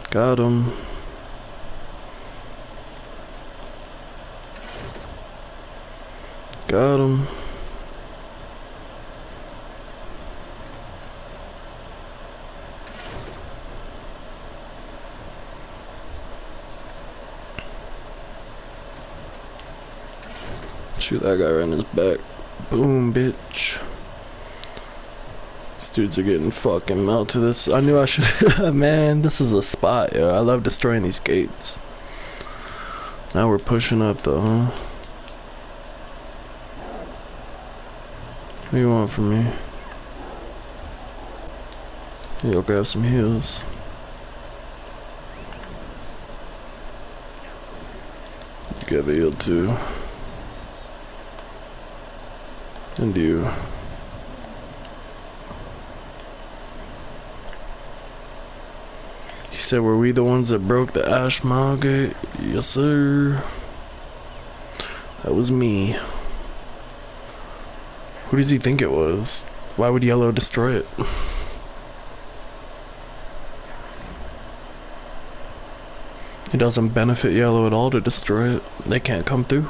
Got him. Got him. Shoot that guy right in his back. Boom, bitch. These dudes are getting fucking melted. This, I knew I should. Man, this is a spot, yo. I love destroying these gates. Now we're pushing up, though, huh? What do you want from me? You'll grab some heals. You grab a heal too. And you. He said, were we the ones that broke the Ash Mile gate? Yes, sir. That was me. Who does he think it was? Why would Yellow destroy it? It doesn't benefit Yellow at all to destroy it. They can't come through.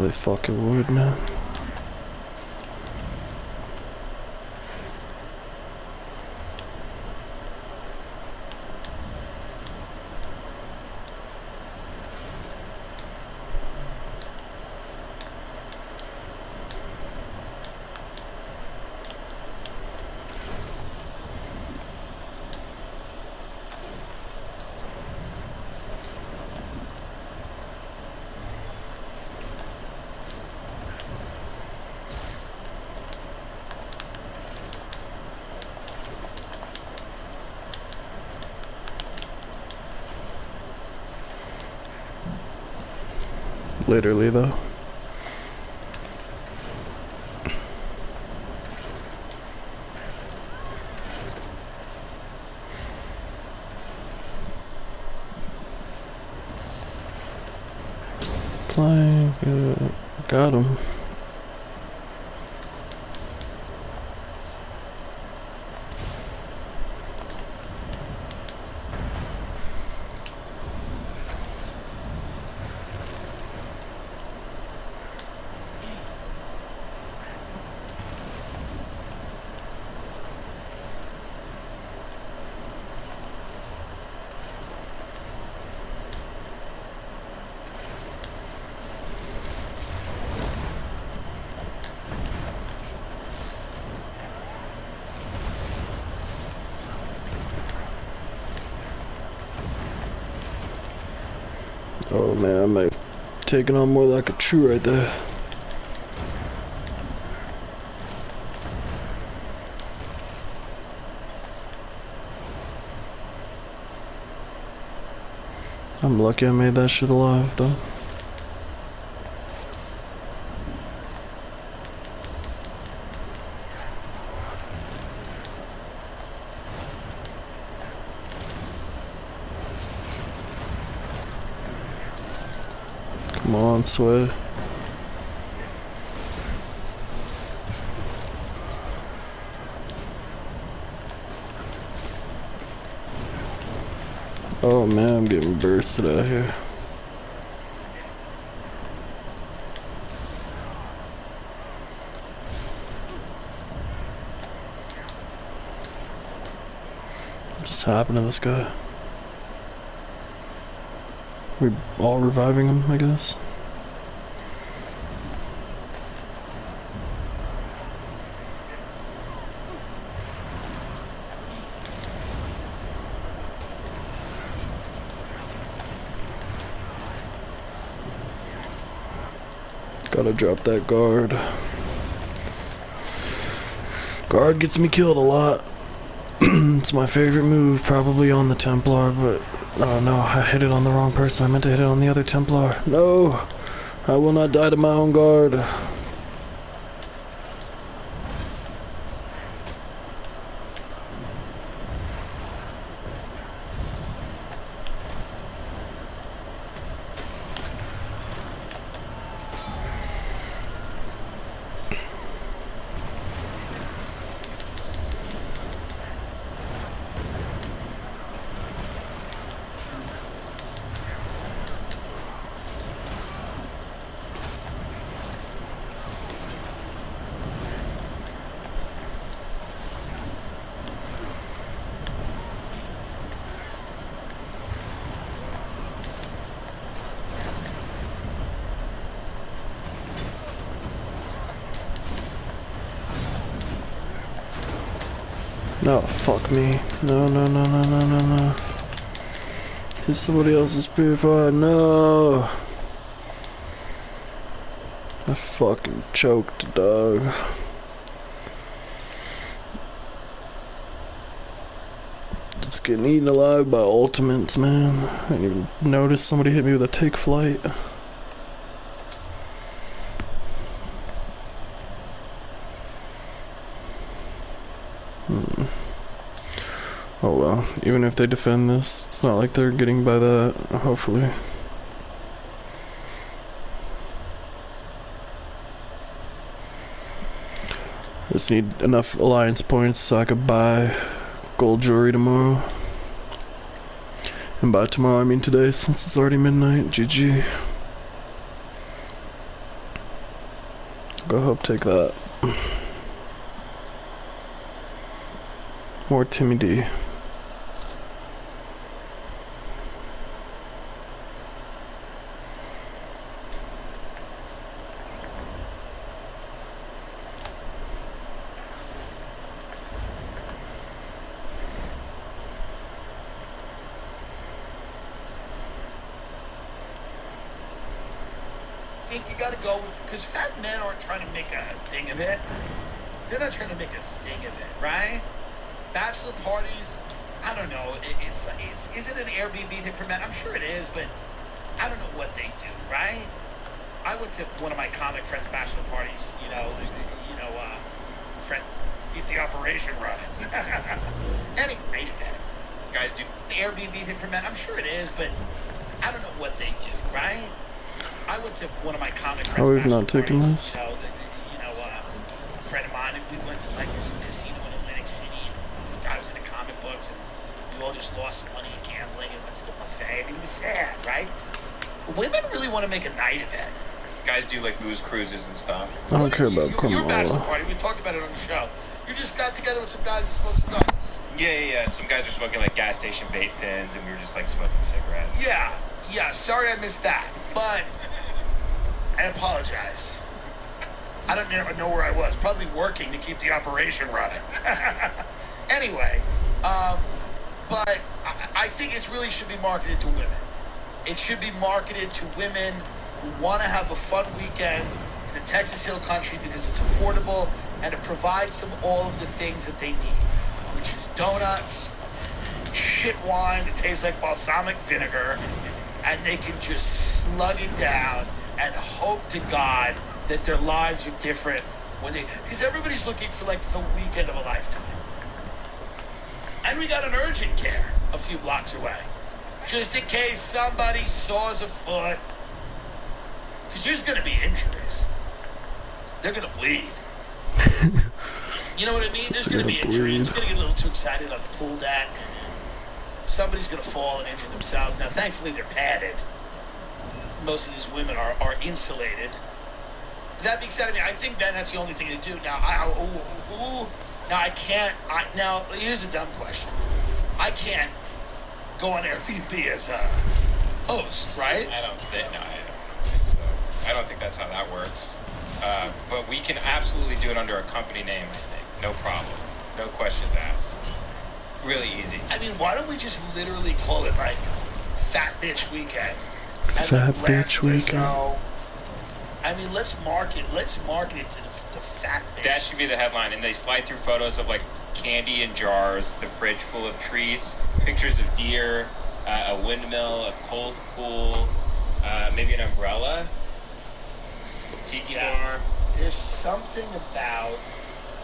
they fucking would, man. Literally, though. Playing, got him. Oh man, I might have taken on more like a true right there. I'm lucky I made that shit alive, though. Come on, Sway. Oh man, I'm getting bursted out here. What just happened to this guy? We're all reviving him, I guess. Gotta drop that guard. Guard gets me killed a lot. It's my favorite move, probably on the Templar, but oh no, I hit it on the wrong person. I meant to hit it on the other Templar. No! I will not die to my own guard. No, fuck me. No, no, no, no, no, no, no. It's somebody else's purifier. No. I fucking choked, dog. Just getting eaten alive by ultimates, man. I didn't even notice somebody hit me with a take flight. Oh well, even if they defend this, it's not like they're getting by that, hopefully. Just need enough alliance points so I could buy gold jewelry tomorrow. And by tomorrow I mean today, since it's already midnight. GG. Go help take that. More Timmy D. I think you gotta go with, because fat men aren't trying to make a thing of it. They're not trying to make a thing of it, right? Bachelor parties, I don't know. Is it an Airbnb thing for men? I'm sure it is, but I don't know what they do, right? I went to one of my comic friends' bachelor parties. Friend, get the operation running. Anyway, guys do an Airbnb thing for men. I'm sure it is, but I don't know what they do, right? I went to one of my comic friends' we've not taken parties. this. A friend of mine, and we went to like this casino in Atlantic City. And this guy was into comic books, and we all just lost some money in gambling and went to the buffet. I mean, it was sad, right? Women really want to make a night of it. Guys do like booze cruises and stuff. I don't care about Your bachelor Kamala. party, we talked about it on the show. You just got together with some guys and smoked cigars. Yeah. Some guys are smoking like gas station vape pens, and we were just like smoking cigarettes. Yeah. Sorry I missed that, but I apologize. I don't know where I was. Probably working to keep the operation running. Anyway, but I think it really should be marketed to women. It should be marketed to women who want to have a fun weekend in the Texas Hill Country because it's affordable and it provides them all of the things that they need, which is donuts, shit wine that tastes like balsamic vinegar, and they can just slug it down and hope to God that their lives are different when because everybody's looking for like the weekend of a lifetime. And we got an urgent care a few blocks away, just in case somebody saws a foot, because there's going to be injuries. They're going to bleed. You know what I mean? There's going to be injuries. They're going to get a little too excited on the pool deck. Somebody's going to fall and injure themselves. Now, thankfully, they're padded. Most of these women are insulated. That being said, I think that's the only thing to do. Now, I can't. Now, here's a dumb question. I can't go on Airbnb as a host, right? I don't think so. I don't think that's how that works. But we can absolutely do it under a company name, I think. No problem. No questions asked. Really easy. I mean, why don't we just literally call it like Fat Bitch Weekend? Fat Bitch Weekend. I mean, let's market it to the fat bitch. That should be the headline. And they slide through photos of like candy in jars, the fridge full of treats, pictures of deer, a windmill, a cold pool, maybe an umbrella, tiki bar. There's something about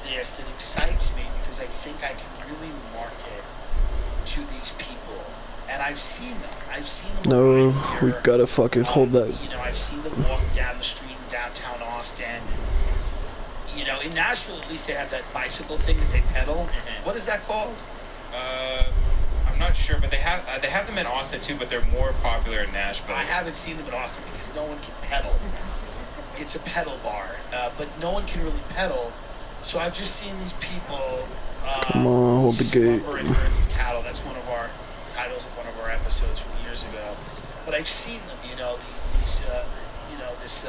this that excites me because I think I can really market to these people. And I've seen them. No, we gotta fucking hold that. I've seen them walk down the street in downtown Austin. In Nashville, at least they have that bicycle thing that they pedal. Mm-hmm. What is that called? I'm not sure, but they have them in Austin too, but they're more popular in Nashville. I haven't seen them in Austin because no one can pedal. It's a pedal bar, but no one can really pedal. So I've just seen these people. Come on, hold the gate. Slumbering herds of cattle. That's one of our titles of one of our episodes from years ago. But I've seen them, this.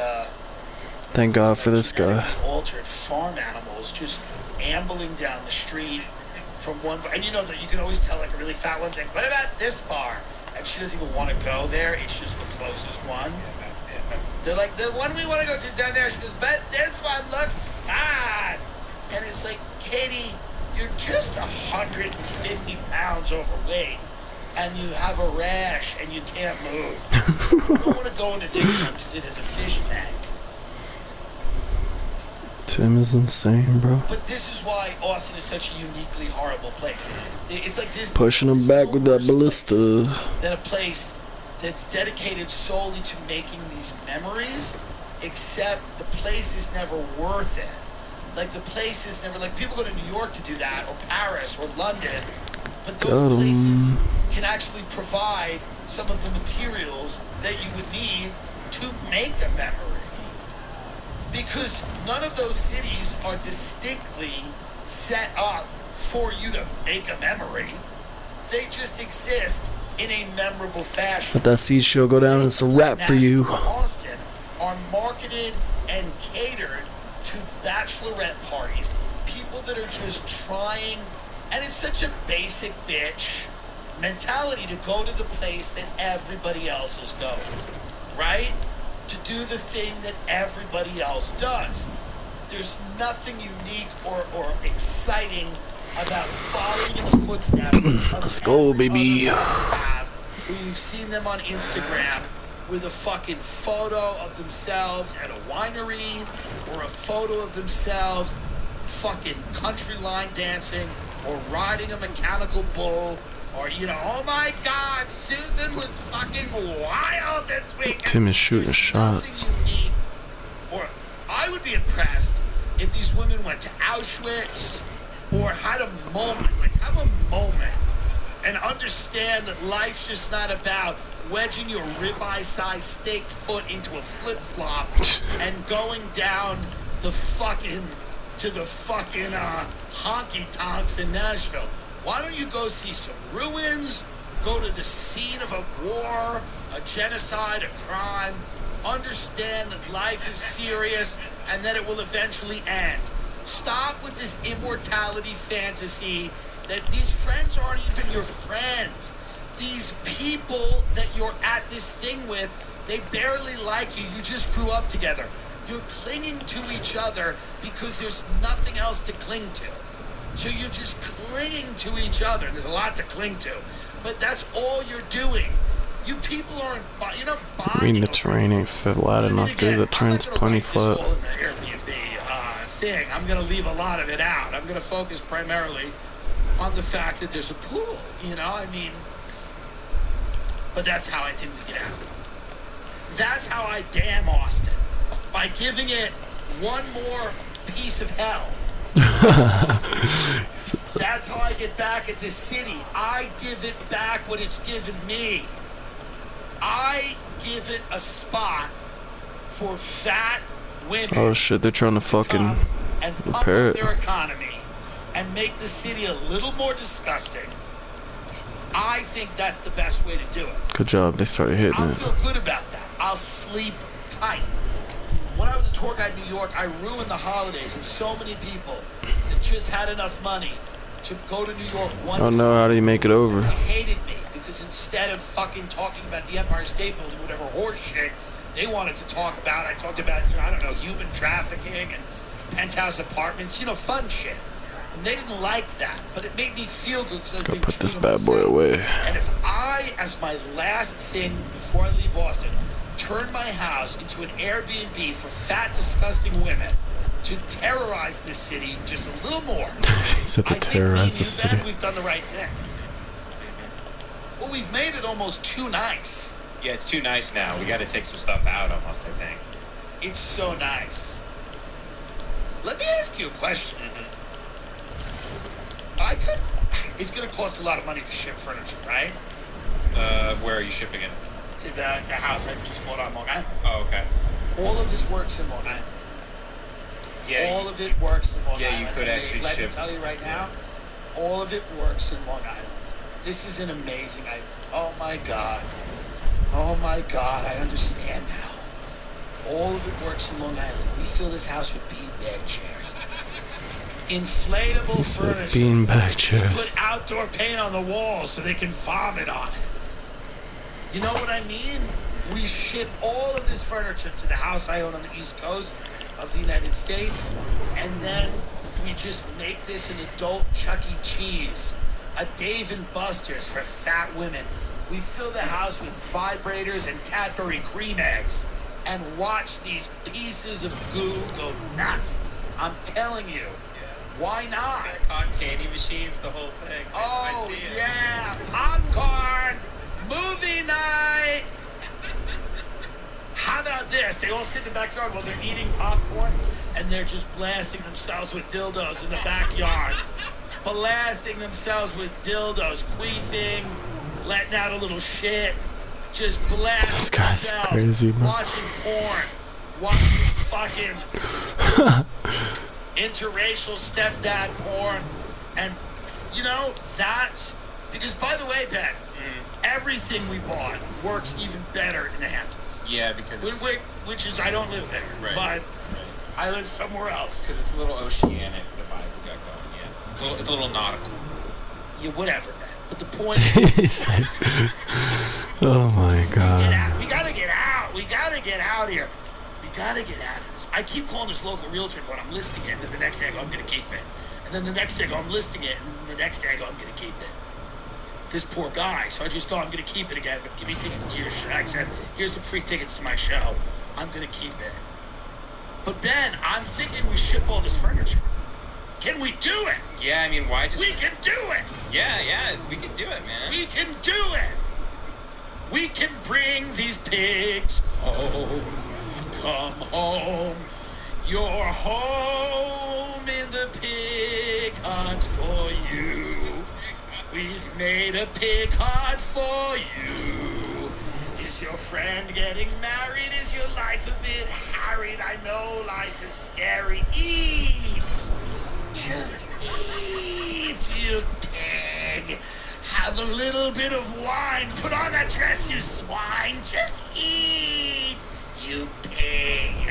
Thank God for this guy. Altered farm animals just ambling down the street from one. And that you can always tell like a really fat one's like, what about this bar? And she doesn't even want to go there. It's just the closest one. They're like, the one we want to go to is down there. She goes, but this one looks fine. And it's like, Katie, you're just 150 pounds overweight. And you have a rash and you can't move. You don't want to go into this one because it is a fish tank. Tim is insane, bro. But this is why Austin is such a uniquely horrible place. It's like Disney. Pushing him back with that ballista. Than a place that's dedicated solely to making these memories, except the place is never worth it. Like the place is never like people go to New York to do that, or Paris, or London, but those places can actually provide some of the materials that you would need to make a memory. Because none of those cities are distinctly set up for you to make a memory. They just exist in a memorable fashion. Let that seed show go down. It's a wrap for you. Austin are marketed and catered to bachelorette parties. People that are just trying, and it's such a basic bitch mentality to go to the place that everybody else is going, right? To do the thing that everybody else does. There's nothing unique or exciting about following in the footsteps of Let's go, baby. We've seen them on Instagram with a fucking photo of themselves at a winery or a photo of themselves fucking country line dancing or riding a mechanical bull or, you know, oh my God, Susan was fucking wild this week. Tim is shooting shots. Or I would be impressed if these women went to Auschwitz or had a moment, like have a moment and understand that life's just not about wedging your ribeye-sized steak foot into a flip-flop and going down the fucking to the fucking honky-tonks in Nashville. Why don't you go see some ruins, go to the scene of a war, a genocide, a crime, understand that life is serious and that it will eventually end. Stop with this immortality fantasy that these friends aren't even your friends. These people that you're at this thing with, they barely like you. You just grew up together. You're clinging to each other because there's nothing else to cling to. So you're just clinging to each other. There's a lot to cling to, but that's all you're doing. You people aren't, you're not buying. I mean, the terrain ain't flat enough, dude. The terrain's plenty flat. Thing. I'm going to leave a lot of it out. I'm going to focus primarily on the fact that there's a pool, you know, I mean, but that's how I think we get out. That's how I damn Austin, by giving it one more piece of hell. That's how I get back at this city. I give it back what it's given me. I give it a spot for fat women. Oh shit, they're trying to fucking and repair it. Their economy and make the city a little more disgusting. I think that's the best way to do it. Good job, they started hitting I'll it. feel good about that. I'll sleep tight. When I was a tour guide in New York, I ruined the holidays, and so many people that just had enough money to go to New York one time. Oh no, how do you make it over? They hated me because instead of fucking talking about the Empire State Building, whatever horse shit they wanted to talk about, I talked about, you know, I don't know, human trafficking and penthouse apartments, you know, fun shit. And they didn't like that, but it made me feel good because I was Gotta being put true this to bad boy myself. away. And if I, as my last thing before I leave Austin, turn my house into an Airbnb for fat, disgusting women to terrorize this city just a little more, He said to I think terrorize the me city. and Ben, we've done the right thing. Well, we've made it almost too nice. Yeah, it's too nice now. We got to take some stuff out almost, I think. It's so nice. Let me ask you a question. It's going to cost a lot of money to ship furniture, right? Where are you shipping it? To the house I just bought on Long Island. Oh, okay. All of this works in Long Island. Yeah. All of it works in Long Island. Yeah, you could actually Let me ship. tell you right now, all of it works in Long Island. This is an amazing idea. Oh my God. Oh my God, I understand now. All of it works in Long Island. We fill this house with beanbag chairs. Inflatable furniture. Beanbag chairs. Put outdoor paint on the walls so they can vomit on it. You know what I mean? We ship all of this furniture to the house I own on the East Coast of the United States, and then we just make this an adult Chuck E. Cheese, a Dave & Buster's for fat women. We fill the house with vibrators and Cadbury cream eggs and watch these pieces of goo go nuts. I'm telling you. Why not? Cotton candy machines, the whole thing. Oh, yeah. Popcorn. Movie night. How about this? They all sit in the backyard while they're eating popcorn, and they're just blasting themselves with dildos in the backyard. Blasting themselves with dildos, queefing, letting out a little shit. Just blasting This guy's themselves, crazy, man. watching porn, watching fucking interracial stepdad porn. And, you know, that's... Because, by the way, Ben, everything we bought works even better in the Hamptons. Yeah, because which is, I don't live there, but I live somewhere else. Because it's a little oceanic, the vibe we got going, yeah. It's a little nautical. Yeah, whatever, man. But the point is... Oh my god. We gotta get out. We gotta get out here. We gotta get out of this. I keep calling this local realtor when I'm listing it, and then the next day I go, I'm gonna keep it. And then the next day I go, I'm listing it, and then the next day I go, I'm gonna keep it. This poor guy. So I just go, I'm gonna keep it again, but give me tickets to your show. I said, here's some free tickets to my show. I'm gonna keep it. But Ben, I'm thinking we ship all this furniture. Can we do it? Yeah, I mean, why just... We can do it! Yeah, we can do it, man. We can do it! We can bring these pigs home. Come home. You're home in the pig hunt for you. We've made a pig hunt for you. Is your friend getting married? Is your life a bit harried? I know life is scary. Eat! Just eat, you pig. Have a little bit of wine. Put on that dress, you swine. Just eat, you pig.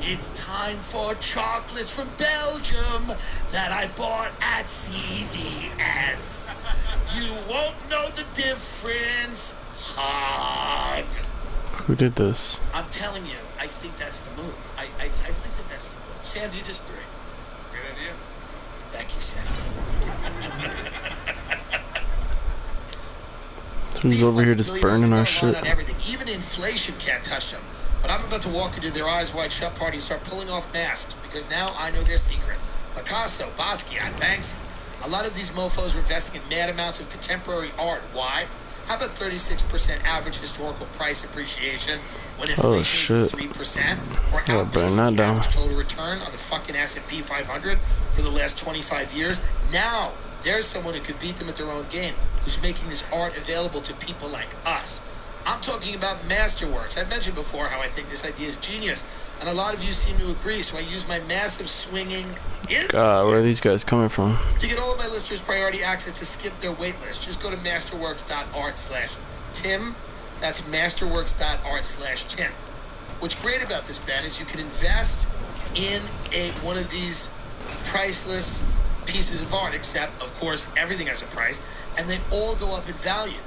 It's time for chocolates from Belgium that I bought at CVS. You won't know the difference. Hug. Who did this? I'm telling you, I think that's the move. I really think that's the move. Sam, do you disagree? Great idea. Thank you, Sam. Who's over here just burning our shit? On everything. Even inflation can't touch them. But I'm about to walk into their eyes wide shut party and start pulling off masks because now I know their secret. Picasso, Basquiat, Banksy. A lot of these mofos are investing in mad amounts of contemporary art. Why? How about 36% average historical price appreciation when inflation is 3%? Or outpacing the average total return on the fucking S&P 500 for the last 25 years? Now, there's someone who could beat them at their own game who's making this art available to people like us. I'm talking about Masterworks. I've mentioned before how I think this idea is genius, and a lot of you seem to agree, so I use my massive swinging God, where are these guys coming from? To get all of my listeners priority access to skip their wait list, just go to masterworks.art/Tim. That's masterworks.art/Tim. What's great about this, Ben, is you can invest in one of these priceless pieces of art, except, of course, everything has a price, and they all go up in value.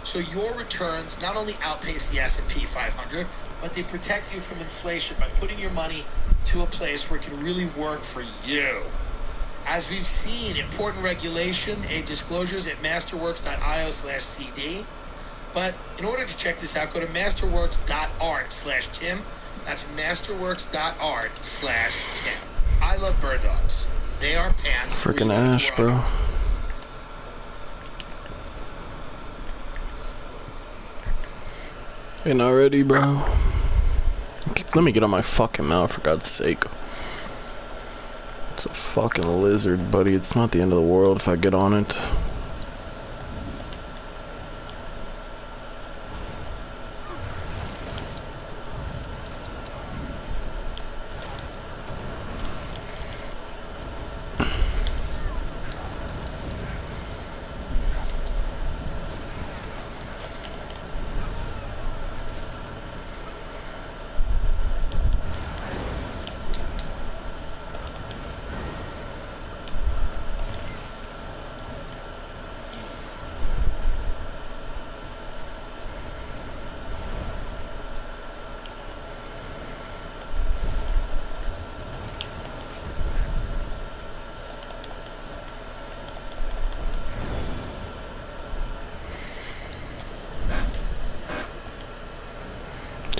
So your returns not only outpace the S&P 500, but they protect you from inflation by putting your money to a place where it can really work for you. As we've seen, important regulation and disclosures at masterworks.io/CD. But in order to check this out, go to masterworks.art/Tim. That's masterworks.art/Tim. I love bird dogs. They are pants. Freaking Ash, bro. Ain't not ready, bro. Let me get on my fucking mouth, for God's sake. It's a fucking lizard, buddy. It's not the end of the world if I get on it.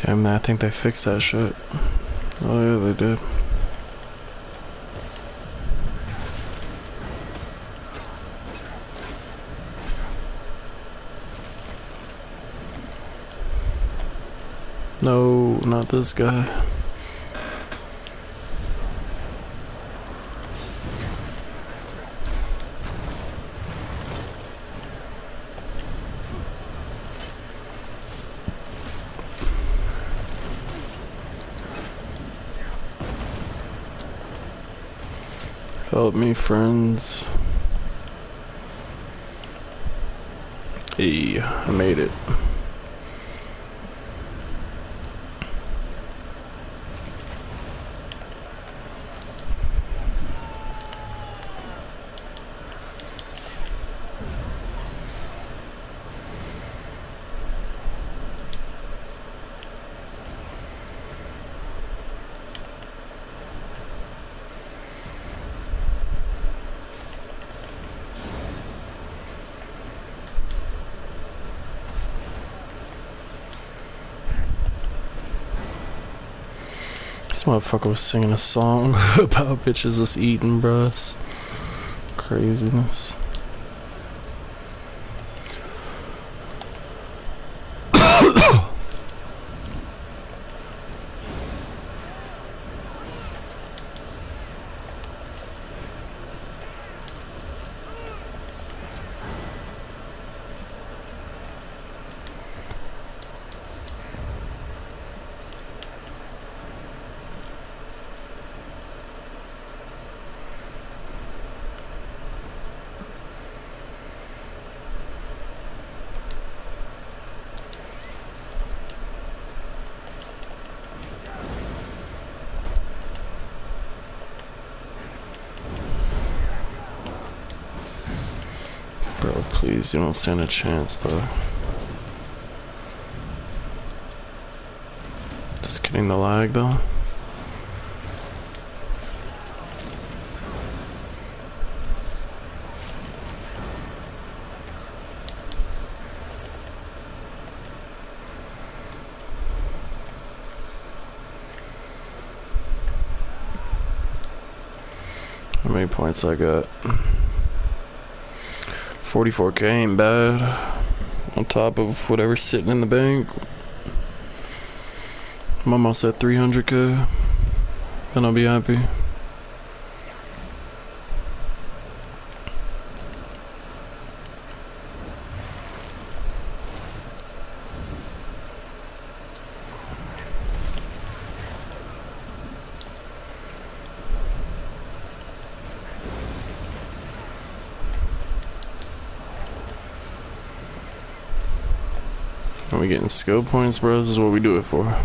Damn, I think they fixed that shit. Oh yeah, they did. No, not this guy. Help me, friends. Hey, I made it. This motherfucker was singing a song about bitches just eating, bruh. Craziness. Bro, please, you don't stand a chance, though. Just kidding, the lag, though. How many points I got? 44k ain't bad. On top of whatever's sitting in the bank. I'm almost at 300k. Then I'll be happy. Are we getting skill points, bro? This is what we do it for.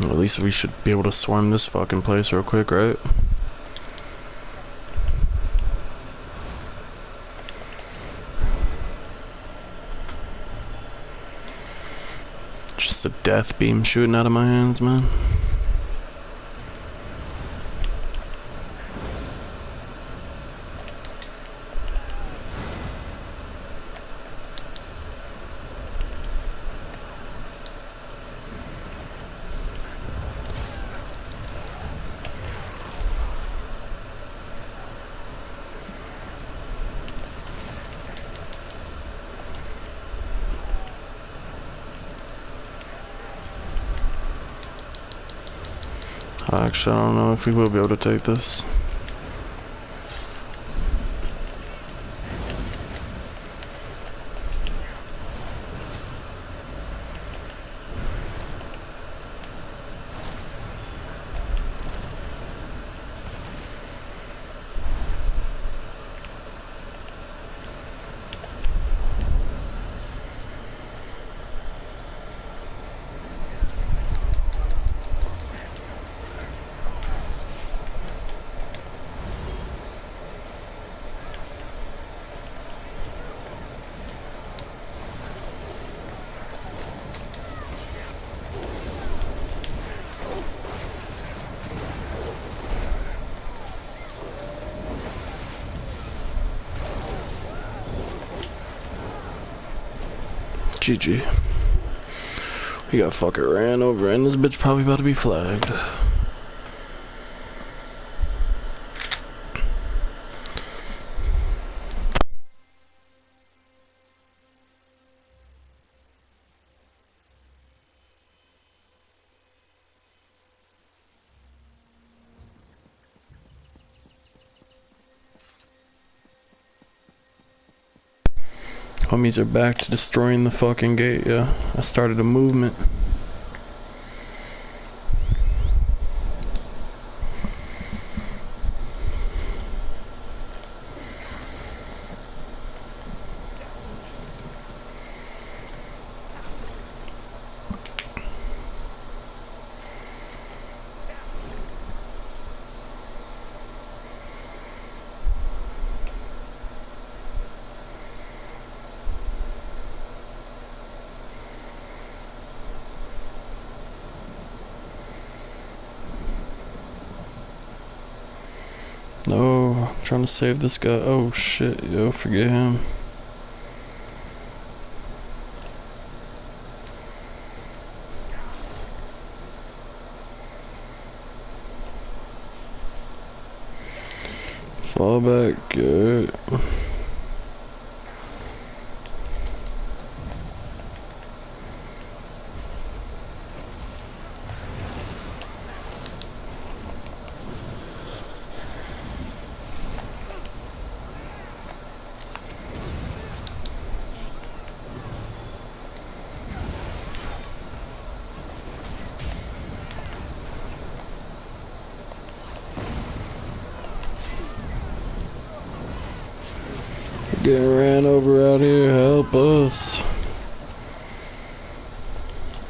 At least we should be able to swarm this fucking place real quick, right? Just a death beam shooting out of my hands, man. Actually, I don't know if we will be able to take this. GG. He got fucking ran over, and this bitch probably about to be flagged. Homies are back to destroying the fucking gate, yeah. I started a movement. No, I'm trying to save this guy. Oh shit, yo, forget him. Fall back, good. Getting ran over out here, help us.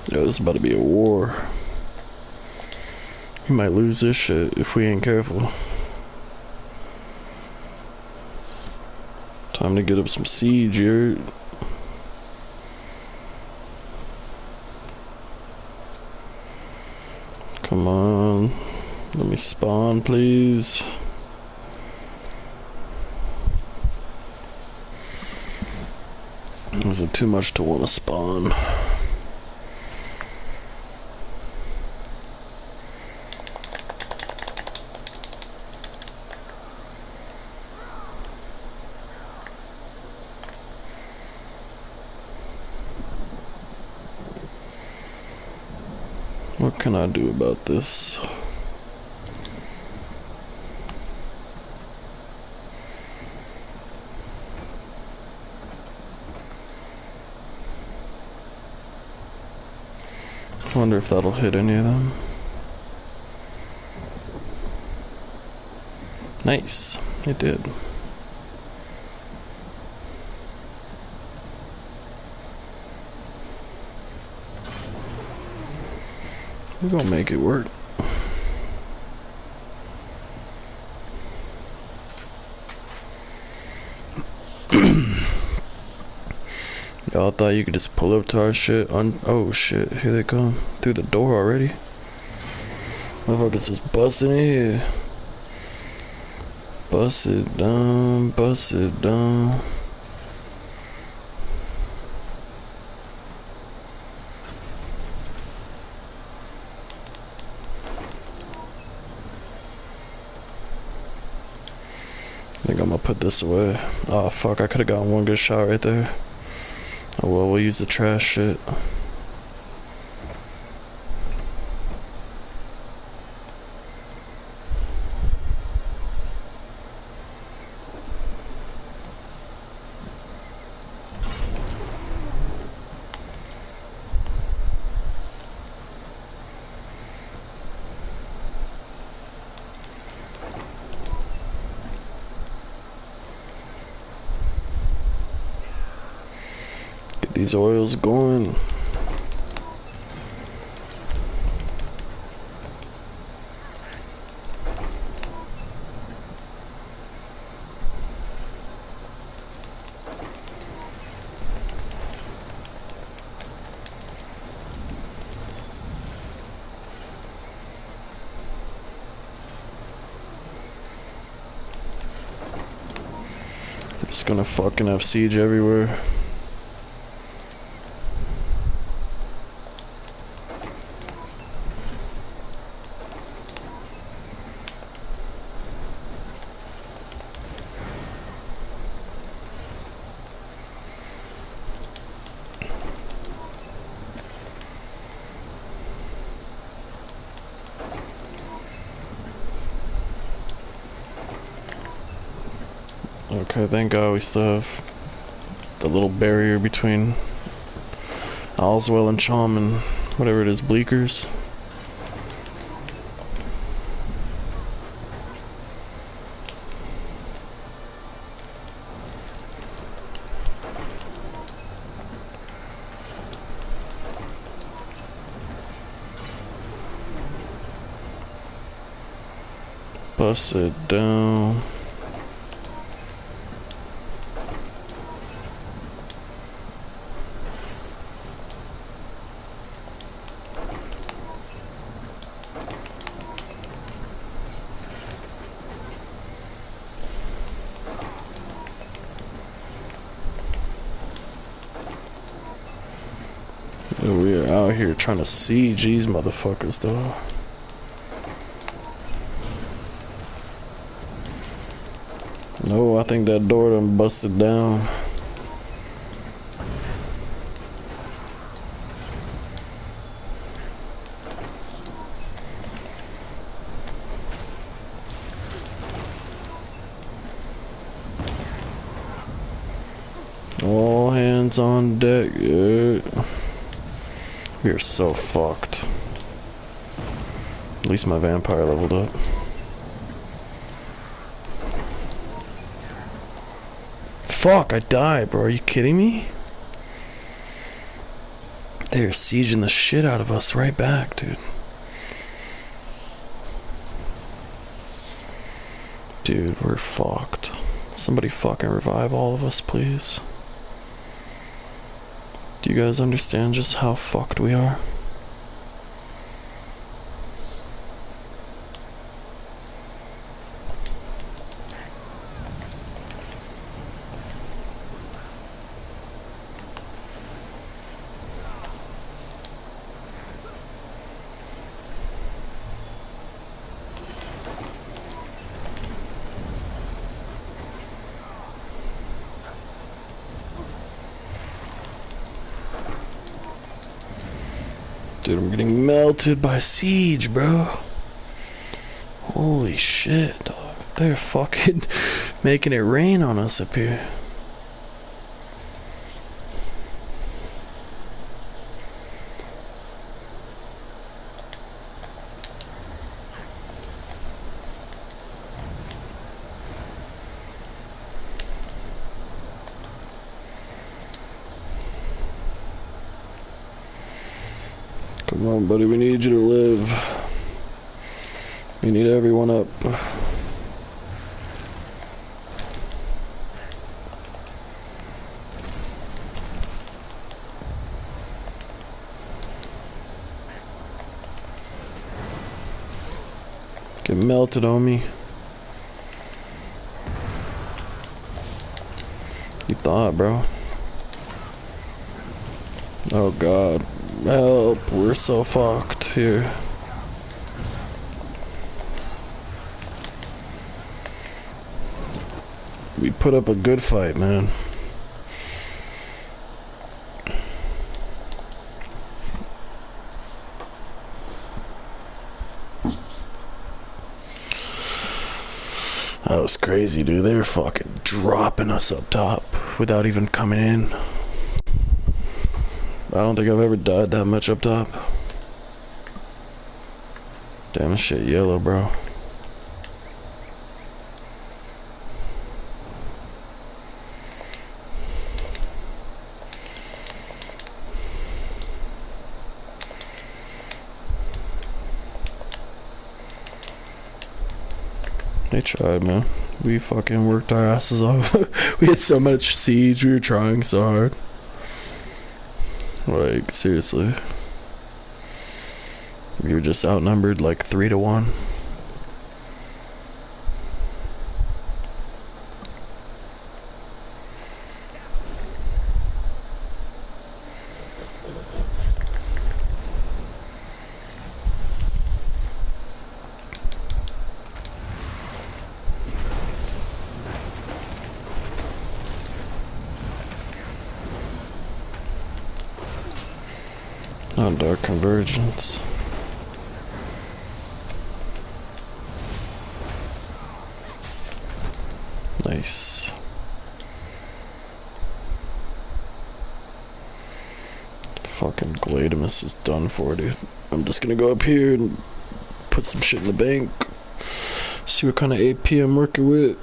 Yo, this is about to be a war. We might lose this shit if we ain't careful. Time to get up some siege here. Come on. Let me spawn, please. Is it too much to want to spawn? What can I do about this? I wonder if that'll hit any of them. Nice, it did. We're gonna make it work. Y'all thought you could just pull up to our shit on— oh shit, here they come. Through the door already. Motherfuckers just busting in here. Bust it down, bust it down. I think I'm gonna put this away. Oh fuck, I could've gotten one good shot right there. Oh well, we'll use the trash shit. Get these oils going. Just gonna fucking have siege everywhere. Okay, thank God we still have the little barrier between Allswell and Chom and whatever it is, Bleakers. Bust it down. We are out here trying to siege these motherfuckers, though. No, I think that door done busted down. All hands on deck. Yeah. We are so fucked. At least my vampire leveled up. Fuck, I died, bro. Are you kidding me? They're sieging the shit out of us right back, dude. Dude, we're fucked. Somebody fucking revive all of us, please. Do you guys understand just how fucked we are? Dude, I'm getting melted by siege, bro. Holy shit, dog. They're fucking making it rain on us up here. Come on, buddy, we need you to live. We need everyone up. Get melted on me. You thought, bro. Oh god. Help, we're so fucked here. We put up a good fight, man. That was crazy, dude. They were fucking dropping us up top without even coming in. I don't think I've ever died that much up top. Damn, this shit yellow, bro. They tried, man. We fucking worked our asses off. We had so much siege, we were trying so hard. Like, seriously. We were just outnumbered like 3-1. On Dark Convergence. Nice. Fucking Gladimus is done for, dude. I'm just gonna go up here and put some shit in the bank. See what kind of AP I'm working with.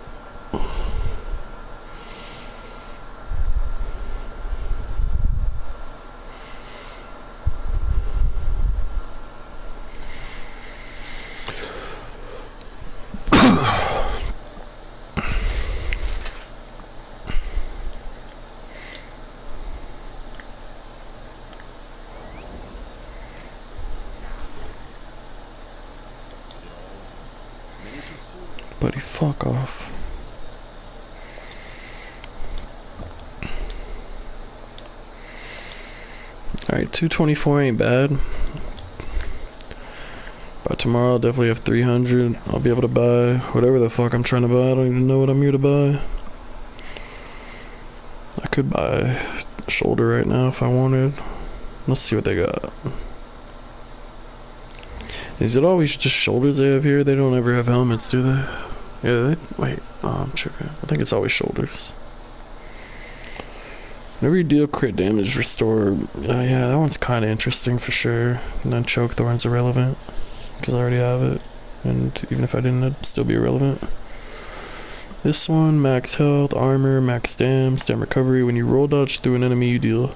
Buddy, fuck off. Alright, 224 ain't bad. By tomorrow I'll definitely have 300. I'll be able to buy whatever the fuck I'm trying to buy. I don't even know what I'm here to buy. I could buy a shoulder right now if I wanted. Let's see what they got. Is it always just shoulders they have here? They don't ever have helmets, do they? Yeah, wait, I'm tripping. I think it's always shoulders. Whenever you deal crit damage, restore. Yeah, that one's kind of interesting for sure. And then choke thorn's irrelevant because I already have it, and even if I didn't, it'd still be irrelevant. This one, max health, armor, max stam recovery. When you roll dodge through an enemy, you deal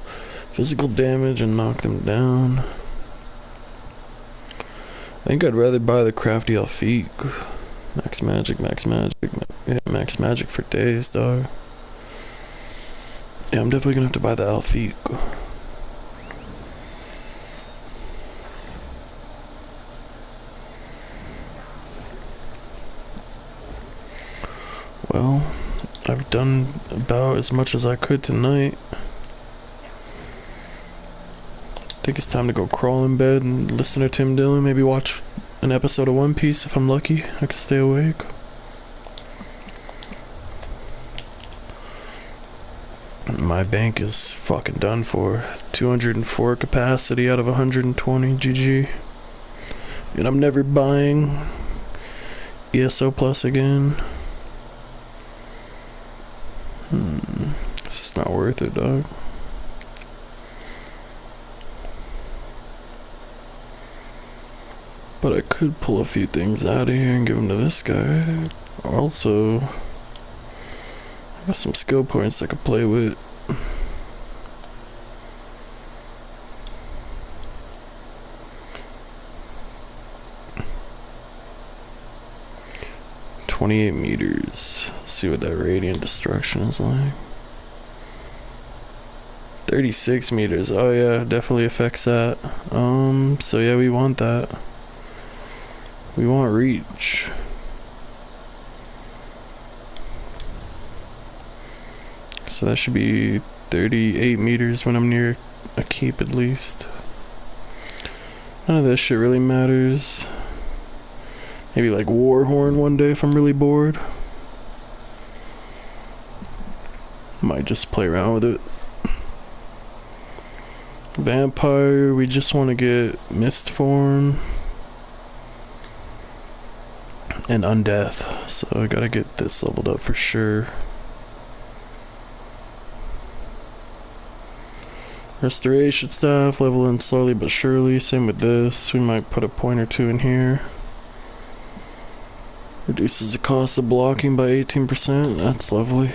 physical damage and knock them down. I think I'd rather buy the crafty Alfiq. Max magic. Yeah, max magic for days, dog. Yeah, I'm definitely gonna have to buy the Alfiq. Well, I've done about as much as I could tonight. I think it's time to go crawl in bed and listen to Tim Dillon, maybe watch an episode of One Piece if I'm lucky. I could stay awake. My bank is fucking done for. 204 capacity out of 120, GG. And I'm never buying ESO Plus again. It's just not worth it, dog. But I could pull a few things out of here and give them to this guy. Also, I got some skill points I could play with. $28 meters. Let's see what that radiant destruction is like. 36 meters. Oh yeah, definitely affects that. So yeah, we want that. We want reach. So that should be 38 meters when I'm near a keep at least. None of this shit really matters. Maybe like Warhorn one day if I'm really bored. Might just play around with it. Vampire, we just want to get Mist Form and Undeath, so I gotta get this leveled up for sure. Restoration staff, leveling slowly but surely. Same with this. We might put a point or two in here. Reduces the cost of blocking by 18%. That's lovely.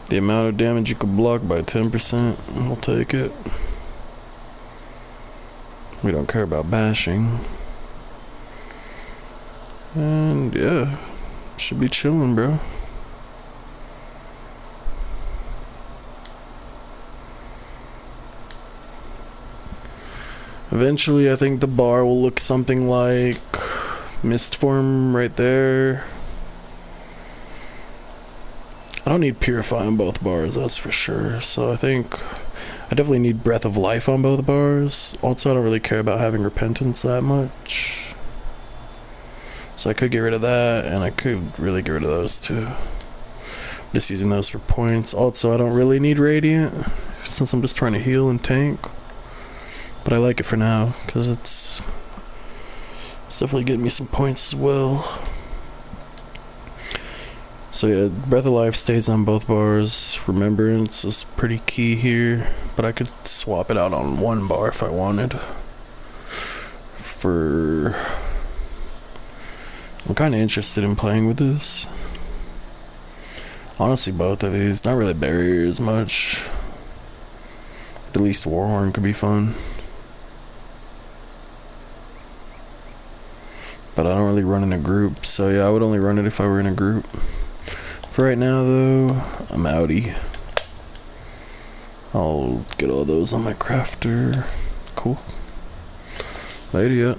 The amount of damage you can block by 10%. We'll take it. We don't care about bashing. And yeah, should be chilling, bro. Eventually, I think the bar will look something like Mist Form right there. I don't need Purify on both bars, that's for sure. So I think I definitely need Breath of Life on both bars. Also, I don't really care about having Repentance that much. So I could get rid of that, and I could really get rid of those too. Just using those for points. Also, I don't really need Radiant, since I'm just trying to heal and tank. But I like it for now, because it's definitely getting me some points as well. So yeah, Breath of Life stays on both bars. Remembrance is pretty key here. but I could swap it out on one bar if I wanted. I'm kind of interested in playing with this. Honestly, both of these. Not really barrier as much. At least Warhorn could be fun. But I don't really run in a group, so yeah, I would only run it if I were in a group. For right now, though, I'm outie. I'll get all those on my crafter. Cool. Later, yeah.